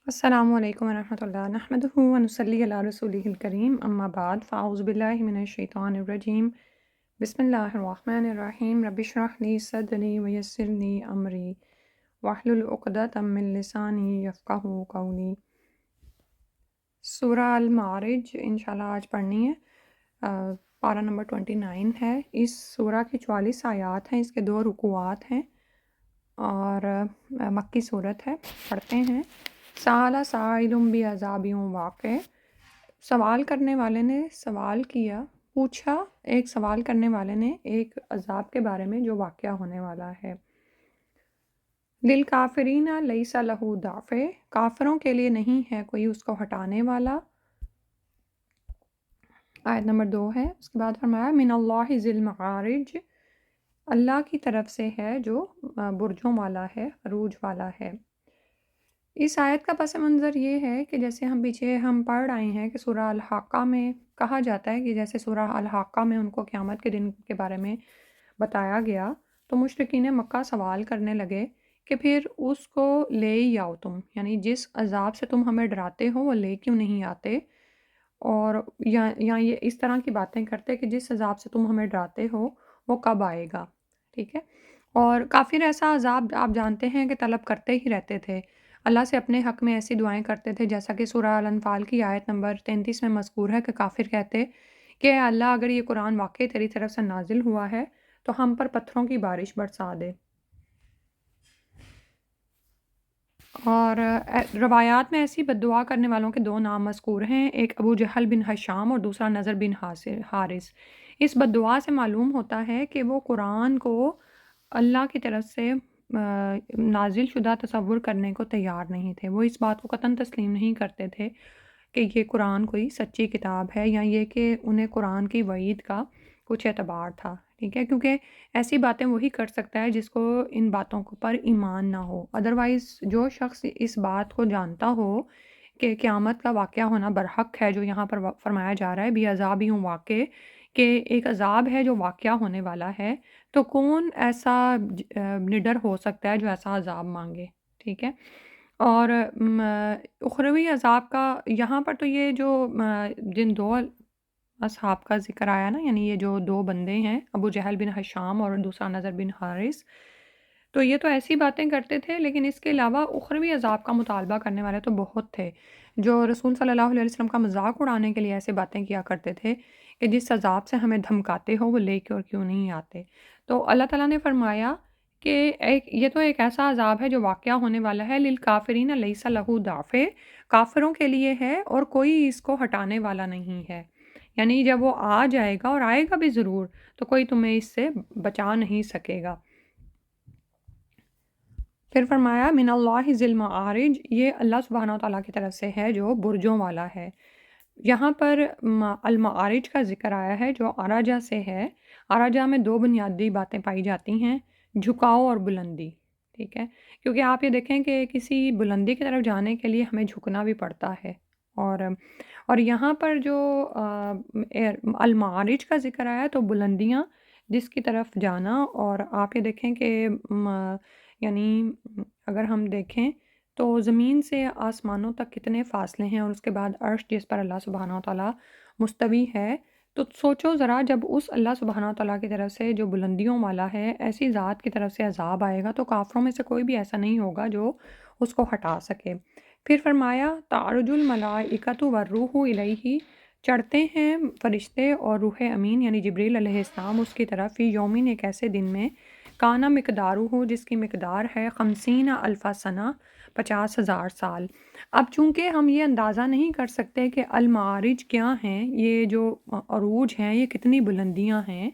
السلام علیکم ورحمۃ اللہ نحمدہ ونصلی علی رسولہ الکریم اما بعد فاعوذ باللہ من الشیطان الرجیم بسم اللہ الرحمن الرحیم رب اشرح لی صدری ویسر لی امری واحلل عقدۃ من لسانی یفقہوا قولی۔ سورہ المعارج انشاءاللہ آج پڑھنی ہے۔ پارہ نمبر 29 ہے۔ اس سورہ کی 44 آیات ہیں، اس کے 2 رکوعات ہیں اور مکی صورت ہے۔ پڑھتے ہیں۔ سَأَلَ سَائِلٌ بِعَذَابٍ واقع، سوال کرنے والے نے سوال کیا، پوچھا ایک سوال کرنے والے نے ایک عذاب کے بارے میں جو واقعہ ہونے والا ہے۔ لِلْكَافِرِينَ لَيْسَ لَهُ دَافِعٌ، کافروں کے لیے نہیں ہے کوئی اس کو ہٹانے والا۔ آیت نمبر 2 ہے۔ اس کے بعد فرمایا من اللہ ذی المعارج، اللہ کی طرف سے ہے جو برجوں والا ہے، عروج والا ہے۔ اس آیت کا پس منظر یہ ہے کہ جیسے ہم پیچھے پڑھ آئے ہیں کہ سورہ الحاقہ میں کہا جاتا ہے کہ جیسے سورہ الحاقہ میں ان کو قیامت کے دن کے بارے میں بتایا گیا تو مشرکین مکہ سوال کرنے لگے کہ پھر اس کو لے ہی آؤ تم، یعنی جس عذاب سے تم ہمیں ڈراتے ہو وہ لے کیوں نہیں آتے، اور یا یہ اس طرح کی باتیں کرتے کہ جس عذاب سے تم ہمیں ڈراتے ہو وہ کب آئے گا، ٹھیک ہے۔ اور کافر ایسا عذاب آپ جانتے ہیں کہ طلب کرتے ہی رہتے تھے، اللہ سے اپنے حق میں ایسی دعائیں کرتے تھے جیسا کہ سورہ الانفال کی آیت نمبر 33 میں مذکور ہے کہ کافر کہتے کہ اے اللہ اگر یہ قرآن واقعی تیری طرف سے نازل ہوا ہے تو ہم پر پتھروں کی بارش برسا دے۔ اور روایات میں ایسی بد دعا کرنے والوں کے 2 نام مذکور ہیں، ایک ابو جہل بن ہشام اور دوسرا نذر بن حارث۔ اس بد دعا سے معلوم ہوتا ہے کہ وہ قرآن کو اللہ کی طرف سے نازل شدہ تصور کرنے کو تیار نہیں تھے، وہ اس بات کو قطعاً تسلیم نہیں کرتے تھے کہ یہ قرآن کوئی سچی کتاب ہے یا یہ کہ انہیں قرآن کی وعید کا کچھ اعتبار تھا، ٹھیک ہے، کیونکہ ایسی باتیں وہی کر سکتا ہے جس کو ان باتوں پر ایمان نہ ہو۔ ادروائز جو شخص اس بات کو جانتا ہو کہ قیامت کا واقعہ ہونا برحق ہے، جو یہاں پر فرمایا جا رہا ہے بھی عذاب ہوں واقع، کہ ایک عذاب ہے جو واقعہ ہونے والا ہے، تو کون ایسا نڈر ہو سکتا ہے جو ایسا عذاب مانگے، ٹھیک ہے۔ اور اخروی عذاب کا یہاں پر تو یہ جو جن 2 اصحاب کا ذکر آیا نا، یعنی یہ جو 2 بندے ہیں ابو جہل بن ہشام اور دوسرا نذر بن حارث، تو یہ تو ایسی باتیں کرتے تھے، لیکن اس کے علاوہ اخروی عذاب کا مطالبہ کرنے والے تو بہت تھے جو رسول صلی اللہ علیہ وسلم کا مذاق اڑانے کے لیے ایسے باتیں کیا کرتے تھے کہ جس عذاب سے ہمیں دھمکاتے ہو وہ لے کے اور کیوں نہیں آتے۔ تو اللہ تعالیٰ نے فرمایا کہ یہ تو ایک ایسا عذاب ہے جو واقعہ ہونے والا ہے، للکافرین لیس لہ دافع، کافروں کے لیے ہے اور کوئی اس کو ہٹانے والا نہیں ہے، یعنی جب وہ آ جائے گا اور آئے گا بھی ضرور تو کوئی تمہیں اس سے بچا نہیں سکے گا۔ پھر فرمایا من اللہ ذی المعارج، یہ اللہ سبحانہ وتعالیٰ کی طرف سے ہے جو برجوں والا ہے۔ یہاں پر المعارج کا ذکر آیا ہے جو عرجہ سے ہے۔ عرجہ میں 2 بنیادی باتیں پائی جاتی ہیں، جھکاؤ اور بلندی، ٹھیک ہے، کیونکہ آپ یہ دیکھیں کہ کسی بلندی کی طرف جانے کے لیے ہمیں جھکنا بھی پڑتا ہے، اور یہااں پر جو المعارج کا ذکر آیا تو بلندیاں جس کی طرف جانا، اور آپ یہ دیکھیں کہ یعنی اگر ہم دیکھیں تو زمین سے آسمانوں تک کتنے فاصلے ہیں، اور اس کے بعد عرش جس پر اللہ سبحانہ وتعالیٰ مستوی ہے، تو سوچو ذرا جب اس اللہ سبحانہ وتعالیٰ کی طرف سے جو بلندیوں والا ہے ایسی ذات کی طرف سے عذاب آئے گا تو کافروں میں سے کوئی بھی ایسا نہیں ہوگا جو اس کو ہٹا سکے۔ پھر فرمایا تعرج الملائکۃ والروح الیہ، چڑھتے ہیں فرشتے اور روح امین یعنی جبریل علیہ السلام اس کی طرف، فی یومین ایک ایسے دن میں، کانا مقدارہ جس کی مقدار ہے 50,000 سنہ 50,000 سال۔ اب چونکہ ہم یہ اندازہ نہیں کر سکتے کہ المعارج کیا ہیں، یہ جو عروج ہیں یہ کتنی بلندیاں ہیں،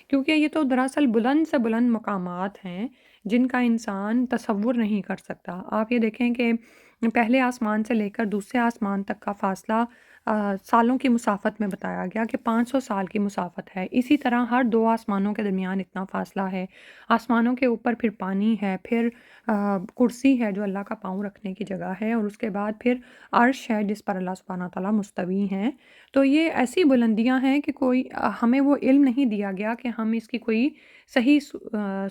کیونکہ یہ تو دراصل بلند سے بلند مقامات ہیں جن کا انسان تصور نہیں کر سکتا۔ آپ یہ دیکھیں کہ پہلے آسمان سے لے کر دوسرے آسمان تک کا فاصلہ سالوں کی مسافت میں بتایا گیا کہ 500 سال کی مسافت ہے، اسی طرح ہر 2 آسمانوں کے درمیان اتنا فاصلہ ہے، آسمانوں کے اوپر پھر پانی ہے، پھر کرسی ہے جو اللہ کا پاؤں رکھنے کی جگہ ہے، اور اس کے بعد پھر عرش ہے جس پر اللہ سبحانہ تعالیٰ مستوی ہیں۔ تو یہ ایسی بلندیاں ہیں کہ کوئی ہمیں وہ علم نہیں دیا گیا کہ ہم اس کی کوئی صحیح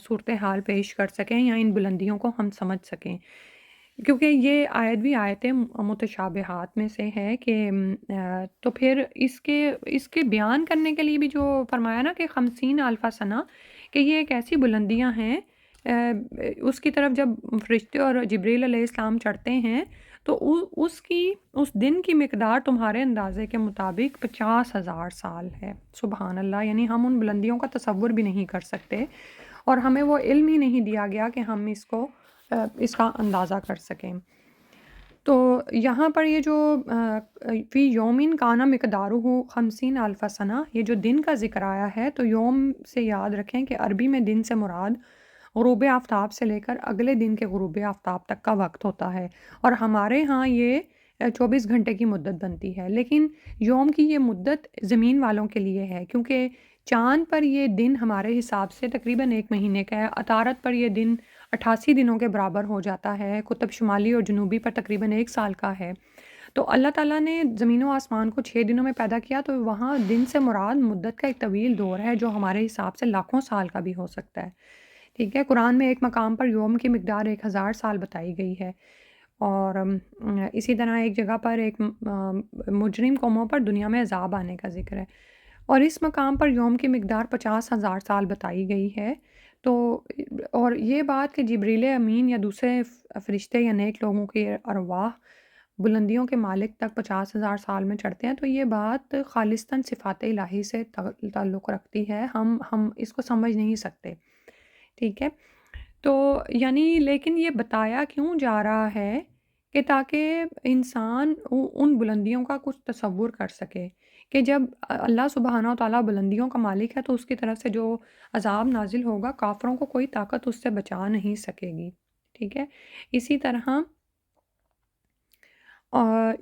صورتحال پیش کر سکیں یا ان بلندیوں کو ہم سمجھ سکیں۔ کیونکہ یہ آیت بھی آیتیں متشابہات میں سے ہے کہ تو پھر اس کے بیان کرنے کے لیے بھی جو فرمایا نا کہ 50 الف سنہ، کہ یہ ایک ایسی بلندیاں ہیں اس کی طرف جب فرشتے اور جبریل علیہ السلام چڑھتے ہیں تو اس دن کی مقدار تمہارے اندازے کے مطابق 50,000 سال ہے۔ سبحان اللہ، یعنی ہم ان بلندیوں کا تصور بھی نہیں کر سکتے، اور ہمیں وہ علم ہی نہیں دیا گیا کہ ہم اس کا اندازہ کر سکیں۔ تو یہاں پر یہ جو فی یومن کانا مقدارہ 50 الف سنہ، یہ جو دن کا ذکر آیا ہے، تو یوم سے یاد رکھیں کہ عربی میں دن سے مراد غروب آفتاب سے لے کر اگلے دن کے غروب آفتاب تک کا وقت ہوتا ہے، اور ہمارے ہاں یہ 24 گھنٹے کی مدت بنتی ہے، لیکن یوم کی یہ مدت زمین والوں کے لیے ہے، کیونکہ چاند پر یہ دن ہمارے حساب سے تقریباً 1 مہینے کا ہے، عطارد پر یہ دن 88 دنوں کے برابر ہو جاتا ہے، قطب شمالی اور جنوبی پر تقریباً 1 سال کا ہے۔ تو اللہ تعالیٰ نے زمین و آسمان کو 6 دنوں میں پیدا کیا، تو وہاں دن سے مراد مدت کا ایک طویل دور ہے جو ہمارے حساب سے لاکھوں سال کا بھی ہو سکتا ہے۔ ٹھیک ہے، قرآن میں ایک مقام پر یوم کی مقدار 1000 سال بتائی گئی ہے، اور اسی طرح ایک جگہ پر ایک مجرم قوموں پر دنیا میں عذاب آنے کا ذکر ہے، اور اس مقام پر یوم کی مقدار 50,000 سال بتائی گئی ہے۔ تو اور یہ بات کہ جبریل امین یا دوسرے فرشتے یا نیک لوگوں کے ارواح بلندیوں کے مالک تک 50,000 سال میں چڑھتے ہیں، تو یہ بات خالصتاً صفات الہی سے تعلق رکھتی ہے، ہم اس کو سمجھ نہیں سکتے۔ ٹھیک ہے، تو یعنی لیکن یہ بتایا کیوں جا رہا ہے کہ تاکہ انسان ان بلندیوں کا کچھ تصور کر سکے کہ جب اللہ سبحانہ و تعالیٰ بلندیوں کا مالک ہے تو اس کی طرف سے جو عذاب نازل ہوگا، کافروں کو کوئی طاقت اس سے بچا نہیں سکے گی۔ ٹھیک ہے، اسی طرح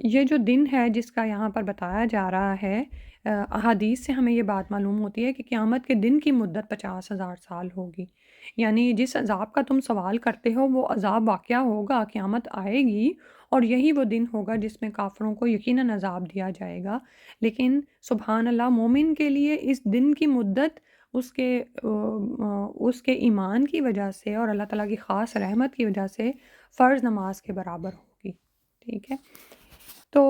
یہ جو دن ہے جس کا یہاں پر بتایا جا رہا ہے، احادیث سے ہمیں یہ بات معلوم ہوتی ہے کہ قیامت کے دن کی مدت 50,000 سال ہوگی، یعنی جس عذاب کا تم سوال کرتے ہو وہ عذاب واقعہ ہوگا، قیامت آئے گی، اور یہی وہ دن ہوگا جس میں کافروں کو یقیناً عذاب دیا جائے گا۔ لیکن سبحان اللہ، مومن کے لیے اس دن کی مدت اس کے ایمان کی وجہ سے اور اللہ تعالیٰ کی خاص رحمت کی وجہ سے فرض نماز کے برابر ہوگی۔ ٹھیک ہے، تو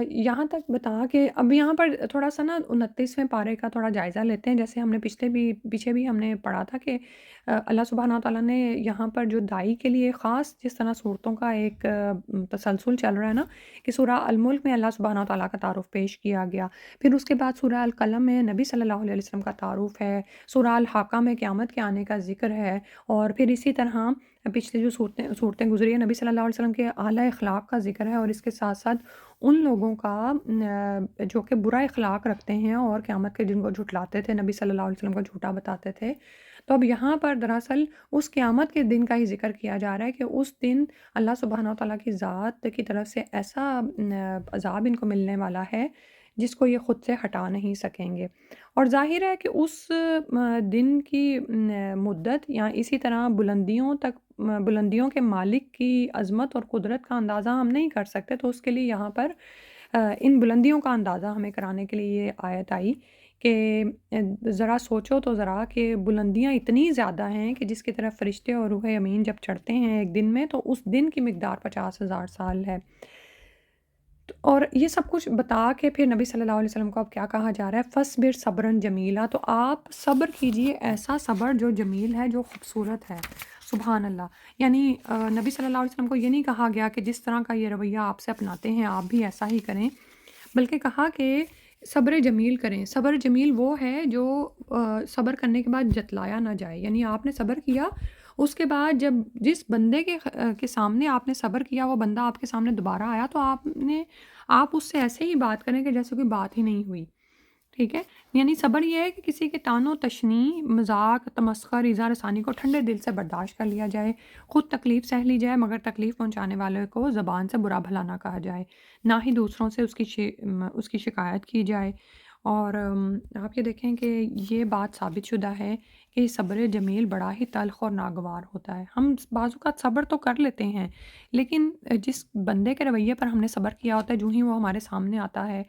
یہاں تک بتا کہ اب یہاں پر تھوڑا سا نا 29ویں پارے کا تھوڑا جائزہ لیتے ہیں، جیسے ہم نے پیچھے بھی ہم نے پڑھا تھا کہ اللہ سبحانہ تعالیٰ نے یہاں پر جو دائی کے لیے خاص جس طرح صورتوں کا ایک تسلسل چل رہا ہے نا، کہ سورہ الملک میں اللہ سبحانہ تعالیٰ کا تعارف پیش کیا گیا، پھر اس کے بعد سورہ القلم میں نبی صلی اللہ علیہ وسلم کا تعارف ہے، سورہ الحاقہ میں قیامت کے آنے کا ذکر ہے، اور پھر اسی طرح پچھلے جو صورتیں گزری ہیں نبی صلی اللہ علیہ وسلم کے اعلیٰ اخلاق کا ذکر ہے، اور اس کے ساتھ ساتھ ان لوگوں کا جو کہ برا اخلاق رکھتے ہیں اور قیامت کے دن کو جھٹلاتے تھے، نبی صلی اللہ علیہ وسلم کو جھوٹا بتاتے تھے۔ تو اب یہاں پر دراصل اس قیامت کے دن کا ہی ذکر کیا جا رہا ہے کہ اس دن اللہ سبحانہ وتعالیٰ کی ذات کی طرف سے ایسا عذاب ان کو ملنے والا ہے جس کو یہ خود سے ہٹا نہیں سکیں گے، اور ظاہر ہے کہ اس دن کی مدت یا اسی طرح بلندیوں کے مالک کی عظمت اور قدرت کا اندازہ ہم نہیں کر سکتے، تو اس کے لیے یہاں پر ان بلندیوں کا اندازہ ہمیں کرانے کے لیے یہ آیت آئی کہ ذرا سوچو تو ذرا کہ بلندیاں اتنی زیادہ ہیں کہ جس کی طرف فرشتے اور روح امین جب چڑھتے ہیں ایک دن میں تو اس دن کی مقدار 50,000 سال ہے۔ اور یہ سب کچھ بتا کے پھر نبی صلی اللہ علیہ وسلم کو اب کیا کہا جا رہا ہے، فَاصْبِرْ صَبْرًا جَمِيلًا، تو آپ صبر کیجئے ایسا صبر جو جمیل ہے، جو خوبصورت ہے۔ سبحان اللہ، یعنی نبی صلی اللہ علیہ وسلم کو یہ نہیں کہا گیا کہ جس طرح کا یہ رویہ آپ سے اپناتے ہیں آپ بھی ایسا ہی کریں، بلکہ کہا کہ صبر جمیل کریں۔ صبر جمیل وہ ہے جو صبر کرنے کے بعد جتلایا نہ جائے، یعنی آپ نے صبر کیا، اس کے بعد جب جس بندے کے سامنے آپ نے صبر کیا وہ بندہ آپ کے سامنے دوبارہ آیا تو آپ اس سے ایسے ہی بات کریں کہ جیسے کوئی بات ہی نہیں ہوئی۔ ٹھیک ہے، یعنی صبر یہ ہے کہ کسی کے طعن و تشنیع، مذاق، تمسخر، ایذا رسانی کو ٹھنڈے دل سے برداشت کر لیا جائے، خود تکلیف سہ لی جائے مگر تکلیف پہنچانے والے کو زبان سے برا بھلا نہ کہا جائے، نہ ہی دوسروں سے اس کی شکایت کی جائے۔ اور آپ یہ دیکھیں کہ یہ بات ثابت شدہ ہے کہ صبر جمیل بڑا ہی تلخ اور ناگوار ہوتا ہے۔ ہم بعض اوقات صبر تو کر لیتے ہیں، لیکن جس بندے کے رویے پر ہم نے صبر کیا ہوتا ہے، جو ہی وہ ہمارے سامنے آتا ہے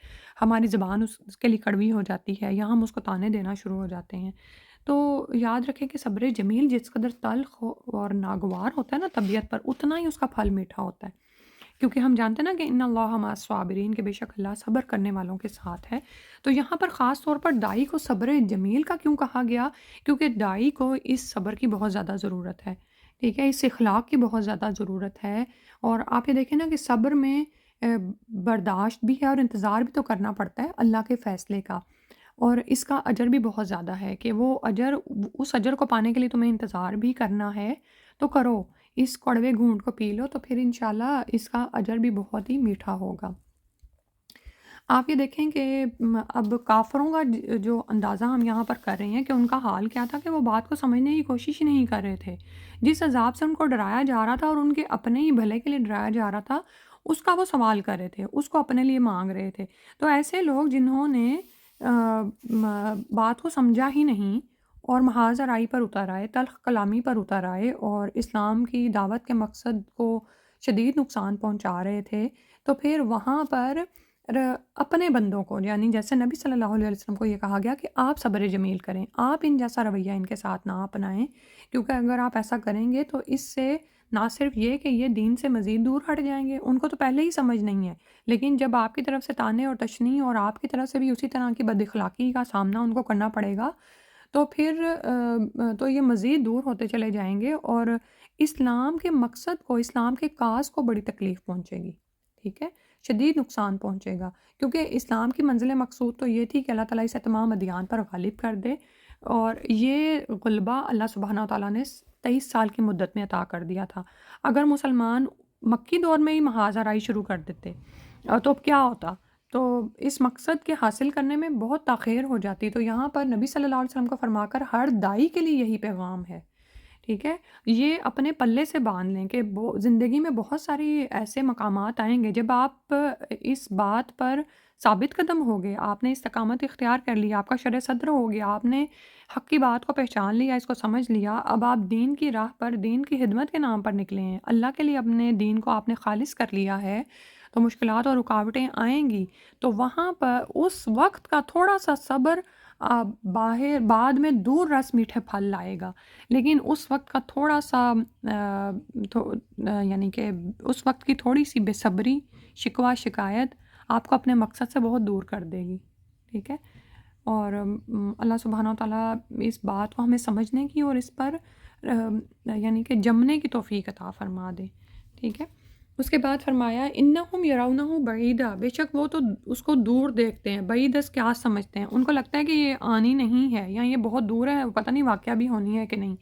ہماری زبان اس کے لیے کڑوی ہو جاتی ہے یا ہم اس کو تانے دینا شروع ہو جاتے ہیں۔ تو یاد رکھیں کہ صبر جمیل جس قدر تلخ اور ناگوار ہوتا ہے نا طبیعت پر، اتنا ہی اس کا پھل میٹھا ہوتا ہے، کیونکہ ہم جانتے ہیں نا کہ ان اللہ مع الصابرین، کہ بے شک اللہ صبر کرنے والوں کے ساتھ ہے۔ تو یہاں پر خاص طور پر دائی کو صبر جمیل کا کیوں کہا گیا؟ کیونکہ دائی کو اس صبر کی بہت زیادہ ضرورت ہے، ٹھیک ہے، اس اخلاق کی بہت زیادہ ضرورت ہے۔ اور آپ یہ دیکھیں نا کہ صبر میں برداشت بھی ہے اور انتظار بھی تو کرنا پڑتا ہے اللہ کے فیصلے کا، اور اس کا اجر بھی بہت زیادہ ہے کہ وہ اجر، اس اجر کو پانے کے لیے تمہیں انتظار بھی کرنا ہے، تو کرو، اس کڑوے گھونٹ کو پی لو، تو پھر انشاءاللہ اس کا اجر بھی بہت ہی میٹھا ہوگا۔ آپ یہ دیکھیں کہ اب کافروں کا جو اندازہ ہم یہاں پر کر رہے ہیں کہ ان کا حال کیا تھا، کہ وہ بات کو سمجھنے کی کوشش ہی نہیں کر رہے تھے۔ جس عذاب سے ان کو ڈرایا جا رہا تھا اور ان کے اپنے ہی بھلے کے لیے ڈرایا جا رہا تھا، اس کا وہ سوال کر رہے تھے، اس کو اپنے لیے مانگ رہے تھے۔ تو ایسے لوگ جنہوں نے بات کو سمجھا ہی نہیں اور محاذ رائی پر اتر آئے، تلخ کلامی پر اتر آئے اور اسلام کی دعوت کے مقصد کو شدید نقصان پہنچا رہے تھے، تو پھر وہاں پر اپنے بندوں کو، یعنی جیسے نبی صلی اللہ علیہ وسلم کو یہ کہا گیا کہ آپ صبر جمیل کریں، آپ ان جیسا رویہ ان کے ساتھ نہ اپنائیں، کیونکہ اگر آپ ایسا کریں گے تو اس سے نہ صرف یہ کہ یہ دین سے مزید دور ہٹ جائیں گے، ان کو تو پہلے ہی سمجھ نہیں ہے، لیکن جب آپ کی طرف سے طعنے اور تشنیع اور آپ کی طرف سے بھی اسی طرح کی بد اخلاقی کا سامنا ان کو کرنا پڑے گا، تو پھر تو یہ مزید دور ہوتے چلے جائیں گے اور اسلام کے مقصد کو، اسلام کے کاز کو بڑی تکلیف پہنچے گی، ٹھیک ہے، شدید نقصان پہنچے گا، کیونکہ اسلام کی منزل مقصود تو یہ تھی کہ اللہ تعالیٰ اسے تمام ادیان پر غالب کر دے، اور یہ غلبہ اللہ سبحانہ وتعالیٰ نے 23 سال کی مدت میں عطا کر دیا تھا۔ اگر مسلمان مکی دور میں ہی محاذ آرائی شروع کر دیتے تو اب کیا ہوتا؟ تو اس مقصد کے حاصل کرنے میں بہت تاخیر ہو جاتی۔ تو یہاں پر نبی صلی اللہ علیہ وسلم کو فرما کر ہر دائی کے لیے یہی پیغام ہے، ٹھیک ہے، یہ اپنے پلے سے باندھ لیں کہ زندگی میں بہت ساری ایسے مقامات آئیں گے جب آپ اس بات پر ثابت قدم ہوگے، آپ نے استقامت اختیار کر لیا، آپ کا شرع صدر ہو گیا، آپ نے حق کی بات کو پہچان لیا، اس کو سمجھ لیا، اب آپ دین کی راہ پر، دین کی خدمت کے نام پر نکلے ہیں، اللہ کے لیے اپنے دین کو آپ نے خالص کر لیا ہے، تو مشکلات اور رکاوٹیں آئیں گی، تو وہاں پر اس وقت کا تھوڑا سا صبر باہر بعد میں دور رس میٹھے پھل لائے گا، لیکن اس وقت کا تھوڑا سا یعنی کہ اس وقت کی تھوڑی سی بے صبری، شکوہ شکایت آپ کو اپنے مقصد سے بہت دور کر دے گی، ٹھیک ہے، اور اللہ سبحانہ وتعالیٰ اس بات کو ہمیں سمجھنے کی اور اس پر یعنی کہ جمنے کی توفیق عطا فرما دے، ٹھیک ہے۔ اس کے بعد فرمایا انہم یرونہ بعیدا، بے شک وہ تو اس کو دور دیکھتے ہیں، بعیدس کیا سمجھتے ہیں، ان کو لگتا ہے کہ یہ آنی نہیں ہے یا یہ بہت دور ہے، پتہ نہیں واقعہ بھی ہونی ہے کہ نہیں،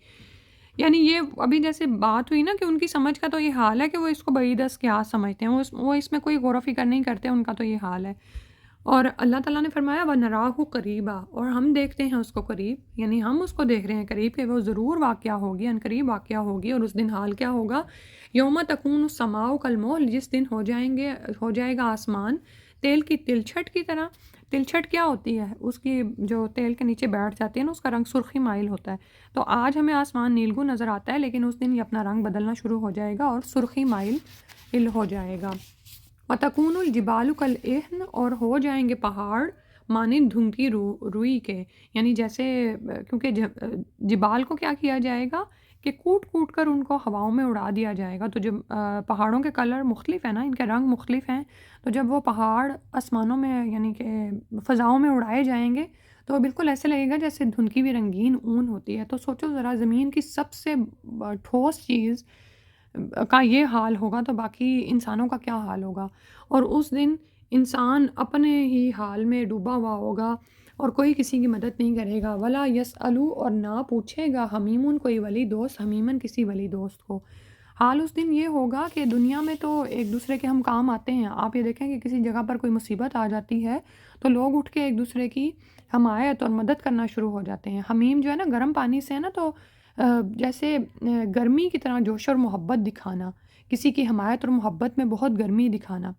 یعنی یہ ابھی جیسے بات ہوئی نا کہ ان کی سمجھ کا تو یہ حال ہے کہ وہ اس کو بعیدس کیا سمجھتے ہیں، وہ اس میں کوئی غور و فکر نہیں کرتے، ان کا تو یہ حال ہے۔ اور اللہ تعالیٰ نے فرمایا وَنَرَاهُ قَرِيبًا، اور ہم دیکھتے ہیں اس کو قریب، یعنی ہم اس کو دیکھ رہے ہیں قریب کہ وہ ضرور واقعہ ہوگی، ان قریب واقعہ ہوگی، اور اس دن حال کیا ہوگا، یوم تکون السماء کالمہل، جس دن ہو جائے گا آسمان تیل کی تلچھٹ کی طرح۔ تلچھٹ کیا ہوتی ہے؟ اس کی جو تیل کے نیچے بیٹھ جاتی ہے نا، اس کا رنگ سرخی مائل ہوتا ہے، تو آج ہمیں آسمان نیلگوں نظر آتا ہے، لیکن اس دن یہ اپنا رنگ بدلنا شروع ہو جائے گا اور سرخی مائل ہو جائے گا۔ وَتَكُونُ الْجِبَالُ كَالْعِهْنِ، اور ہو جائیں گے پہاڑ مانند دھنکی روئی کے، یعنی جیسے کیونکہ جبال کو کیا کیا جائے گا کہ کوٹ کوٹ کر ان کو ہواؤں میں اڑا دیا جائے گا، تو جب پہاڑوں کے کلر مختلف ہیں نا، ان کے رنگ مختلف ہیں، تو جب وہ پہاڑ آسمانوں میں یعنی کہ فضاؤں میں اڑائے جائیں گے تو وہ بالکل ایسے لگے گا جیسے دھنکی بھی رنگین اون ہوتی ہے۔ تو سوچو ذرا، زمین کی سب سے ٹھوس چیز کا یہ حال ہوگا تو باقی انسانوں کا کیا حال ہوگا، اور اس دن انسان اپنے ہی حال میں ڈوبا ہوا ہوگا اور کوئی کسی کی مدد نہیں کرے گا، ولا یسألو، اور نہ پوچھے گا حمیمن، کوئی ولی دوست، حمیمن کسی ولی دوست کو۔ حال اس دن یہ ہوگا کہ دنیا میں تو ایک دوسرے کے ہم کام آتے ہیں، آپ یہ دیکھیں کہ کسی جگہ پر کوئی مصیبت آ جاتی ہے تو لوگ اٹھ کے ایک دوسرے کی حمایت اور مدد کرنا شروع ہو جاتے ہیں۔ حمیم جو ہے نا، گرم پانی سے ہے نا، تو جیسے گرمی کی طرح جوش اور محبت دکھانا، کسی کی حمایت اور محبت میں بہت گرمی دکھانا۔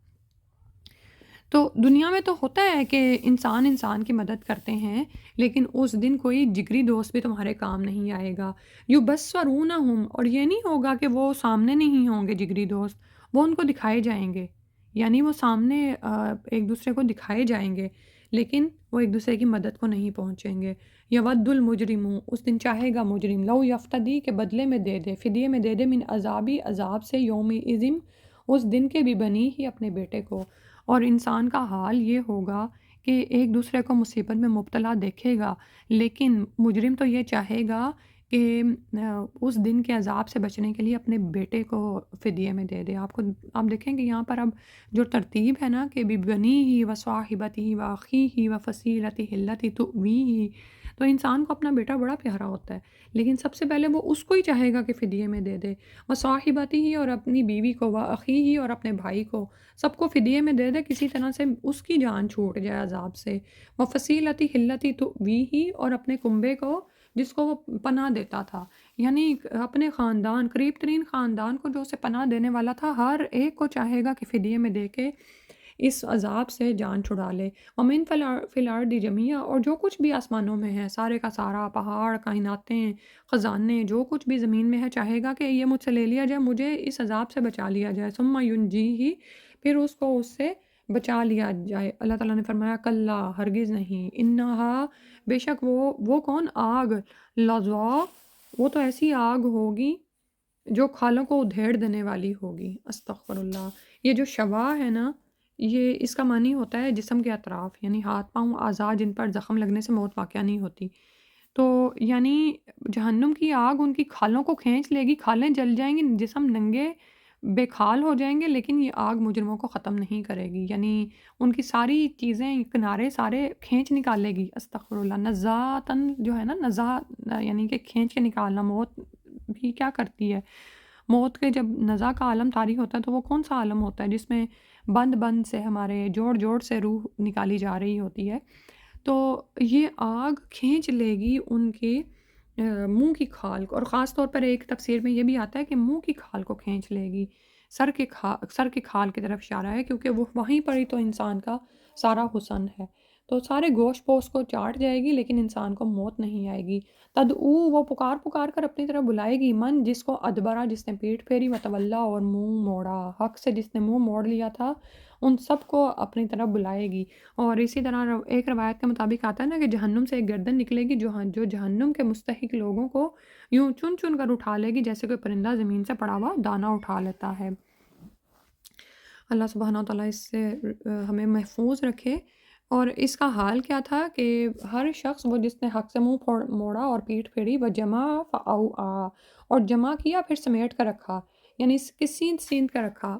تو دنیا میں تو ہوتا ہے کہ انسان انسان کی مدد کرتے ہیں، لیکن اس دن کوئی جگری دوست بھی تمہارے کام نہیں آئے گا۔ یبصرونہم، اور یہ نہیں ہوگا کہ وہ سامنے نہیں ہوں گے جگری دوست، وہ ان کو دکھائے جائیں گے، یعنی وہ سامنے ایک دوسرے کو دکھائے جائیں گے، لیکن وہ ایک دوسرے کی مدد کو نہیں پہنچیں گے۔ یود المجرم، اس دن چاہے گا مجرم، لو یفتدی کے بدلے میں دے دے، فدیے میں دے دے، من عذابی عذاب سے، یوم اذن اس دن کے، بھی بنی ہی اپنے بیٹے کو۔ اور انسان کا حال یہ ہوگا کہ ایک دوسرے کو مصیبت میں مبتلا دیکھے گا، لیکن مجرم تو یہ چاہے گا کہ اس دن کے عذاب سے بچنے کے لیے اپنے بیٹے کو فدیے میں دے دے۔ آپ دیکھیں کہ یہاں پر اب جو ترتیب ہے نا کہ بنی ہی و صاحبتی و اخی ہی و فصیلتی ہلتی تؤویہ، تو انسان کو اپنا بیٹا بڑا پیارا ہوتا ہے، لیکن سب سے پہلے وہ اس کو ہی چاہے گا کہ فدیے میں دے دے، و صاحبتی ہی، اور اپنی بیوی کو، و اخی ہی، اور اپنے بھائی کو، سب کو فدیے میں دے دے، کسی طرح سے اس کی جان چھوٹ جائے عذاب سے، و فصیلتی ہلتی تؤویہ، اور اپنے کنبے کو جس کو وہ پناہ دیتا تھا، یعنی اپنے خاندان، قریب ترین خاندان کو جو اسے پناہ دینے والا تھا، ہر ایک کو چاہے گا کہ فدیے میں دے کے اس عذاب سے جان چھڑا لے۔ وَمِن فِی الْأَرْضِ جَمِيعًا، اور جو کچھ بھی آسمانوں میں ہے، سارے کا سارا، پہاڑ، کائناتیں، خزانے، جو کچھ بھی زمین میں ہے، چاہے گا کہ یہ مجھ سے لے لیا جائے، مجھے اس عذاب سے بچا لیا جائے، ثُمَّ يُنْجِيهِ، پھر اس کو اس سے بچا لیا جائے۔ اللہ تعالیٰ نے فرمایا کلا، ہرگز نہیں، انہا، بے شک وہ کون، آگ، لظیٰ، وہ تو ایسی آگ ہوگی جو کھالوں کو ادھیڑ دینے والی ہوگی۔ استغفر اللہ۔ یہ جو شوا ہے نا، یہ اس کا معنی ہوتا ہے جسم کے اطراف، یعنی ہاتھ پاؤں اعضاء جن پر زخم لگنے سے موت واقع نہیں ہوتی، تو یعنی جہنم کی آگ ان کی کھالوں کو کھینچ لے گی، کھالیں جل جائیں گی، جسم ننگے بے کھال ہو جائیں گے، لیکن یہ آگ مجرموں کو ختم نہیں کرے گی، یعنی ان کی ساری چیزیں، کنارے سارے کھینچ نکالے گی۔ استغفر اللہ۔ نزاعتاً جو ہے نا، نزاع یعنی کہ کھینچ کے نکالنا، موت بھی کیا کرتی ہے؟ موت کے جب نزع کا عالم طاری ہوتا ہے تو وہ کون سا عالم ہوتا ہے جس میں بند بند سے ہمارے جوڑ جوڑ سے روح نکالی جا رہی ہوتی ہے، تو یہ آگ کھینچ لے گی ان کے منہ کی کھال کو، اور خاص طور پر ایک تفسیر میں یہ بھی آتا ہے کہ منہ کی کھال کو کھینچ لے گی، سر کے کھال کی طرف اشارہ ہے، کیونکہ وہ وہیں پر ہی تو انسان کا سارا حسن ہے، تو سارے گوشت پوست کو چاٹ جائے گی، لیکن انسان کو موت نہیں آئے گی۔ تدعو، وہ پکار پکار کر اپنی طرف بلائے گی، من، جس کو، ادبرا، جس نے پیٹ پھیری، وتولا، اور منہ موڑا، حق سے جس نے منہ موڑ لیا تھا، ان سب کو اپنی طرف بلائے گی۔ اور اسی طرح ایک روایت کے مطابق آتا ہے نا کہ جہنم سے ایک گردن نکلے گی جو جہنم کے مستحق لوگوں کو یوں چن چن کر اٹھا لے گی، جیسے کوئی پرندہ زمین سے پڑا ہوا دانہ اٹھا لیتا ہے۔ اللہ سبحانہ و تعالیٰ اس سے ہمیں محفوظ رکھے۔ اور اس کا حال کیا تھا کہ ہر شخص، وہ جس نے حق سے منہ موڑا اور پیٹھ پھیری، وہ جمع فاوعا، اور جمع کیا پھر سمیٹ کر رکھا، یعنی اس کی سیندھ سیندھ کر رکھا،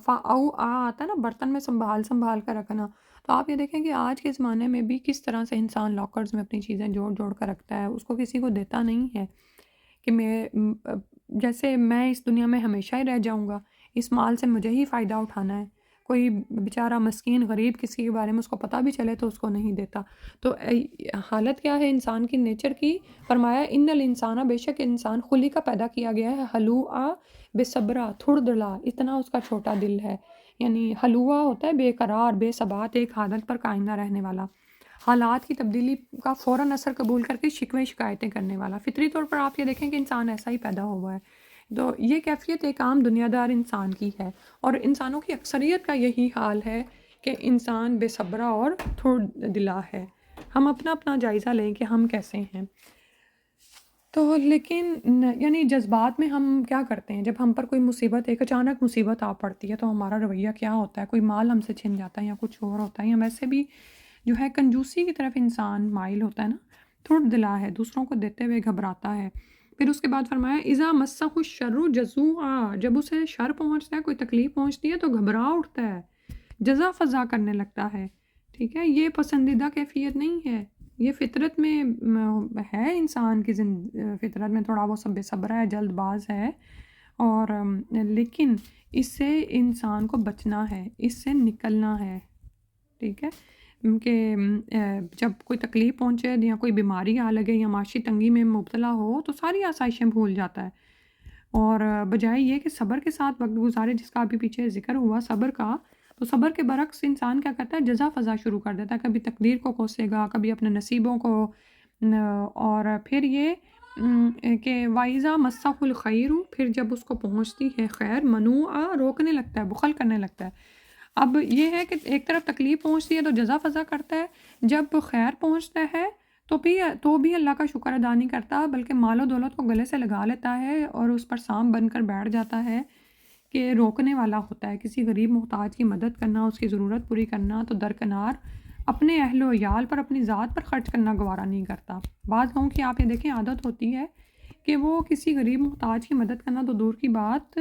فاوعا آتا ہے نا برتن میں سنبھال سنبھال کر رکھنا، تو آپ یہ دیکھیں کہ آج کے زمانے میں بھی کس طرح سے انسان لاکرز میں اپنی چیزیں جوڑ جوڑ کر رکھتا ہے، اس کو کسی کو دیتا نہیں ہے کہ جیسے میں اس دنیا میں ہمیشہ ہی رہ جاؤں گا، اس مال سے مجھے ہی فائدہ اٹھانا ہے، کوئی بیچارہ مسکین غریب کسی کے بارے میں اس کو پتہ بھی چلے تو اس کو نہیں دیتا، تو حالت کیا ہے انسان کی، نیچر کی؟ فرمایا ان الانسان، بے شک انسان، خلی کا پیدا کیا گیا ہے، حلوعا، بے صبرا، تھڑ دلا، اتنا اس کا چھوٹا دل ہے، یعنی حلوعا ہوتا ہے بے قرار، بے ثبات، ایک حالت پر قائم نہ رہنے والا، حالات کی تبدیلی کا فوراً اثر قبول کر کے شکوے شکایتیں کرنے والا۔ فطری طور پر آپ یہ دیکھیں کہ انسان ایسا ہی پیدا ہوا ہے، تو یہ کیفیت ایک عام دنیا دار انسان کی ہے، اور انسانوں کی اکثریت کا یہی حال ہے کہ انسان بے صبرا اور تھوڑ دلا ہے۔ ہم اپنا اپنا جائزہ لیں کہ ہم کیسے ہیں۔ تو لیکن یعنی جذبات میں ہم کیا کرتے ہیں، جب ہم پر کوئی مصیبت، ایک اچانک مصیبت آ پڑتی ہے، تو ہمارا رویہ کیا ہوتا ہے؟ کوئی مال ہم سے چھن جاتا ہے یا کچھ اور ہوتا ہے، یا ویسے بھی جو ہے کنجوسی کی طرف انسان مائل ہوتا ہے نا، تھوڑ دلا ہے، دوسروں کو دیتے ہوئے گھبراتا ہے۔ پھر اس کے بعد فرمایا اذا مسہ الشر جزوعا، جب اسے شر پہنچتا ہے، کوئی تکلیف پہنچتی ہے تو گھبرا اٹھتا ہے، جزا فضا کرنے لگتا ہے، ٹھیک ہے، یہ پسندیدہ کیفیت نہیں ہے، یہ فطرت میں ہے، انسان کی فطرت میں تھوڑا وہ بے صبر ہے، جلد باز ہے، اور لیکن اس سے انسان کو بچنا ہے، اس سے نکلنا ہے، ٹھیک ہے، کہ جب کوئی تکلیف پہنچے یا کوئی بیماری آ لگے یا معاشی تنگی میں مبتلا ہو تو ساری آسائشیں بھول جاتا ہے، اور بجائے یہ کہ صبر کے ساتھ وقت گزارے، جس کا ابھی پیچھے ذکر ہوا صبر کا، تو صبر کے برعکس انسان کیا کرتا ہے، جزا فضا شروع کر دیتا ہے، کبھی تقدیر کو کوسے گا، کبھی اپنے نصیبوں کو، اور پھر یہ کہ وائزہ مسح الخیر، پھر جب اس کو پہنچتی ہے خیر، منوعہ، روکنے لگتا ہے، بخل کرنے لگتا ہے، اب یہ ہے کہ ایک طرف تکلیف پہنچتی ہے تو جزا فضا کرتا ہے، جب خیر پہنچتا ہے تو بھی اللہ کا شکر ادا نہیں کرتا، بلکہ مال و دولت کو گلے سے لگا لیتا ہے اور اس پر سانپ بن کر بیٹھ جاتا ہے کہ روکنے والا ہوتا ہے۔ کسی غریب محتاج کی مدد کرنا، اس کی ضرورت پوری کرنا تو درکنار اپنے اہل و عیال پر، اپنی ذات پر خرچ کرنا گوارا نہیں کرتا۔ بعض لوگوں کی آپ یہ دیکھیں عادت ہوتی ہے کہ وہ کسی غریب محتاج کی مدد کرنا تو دور کی بات،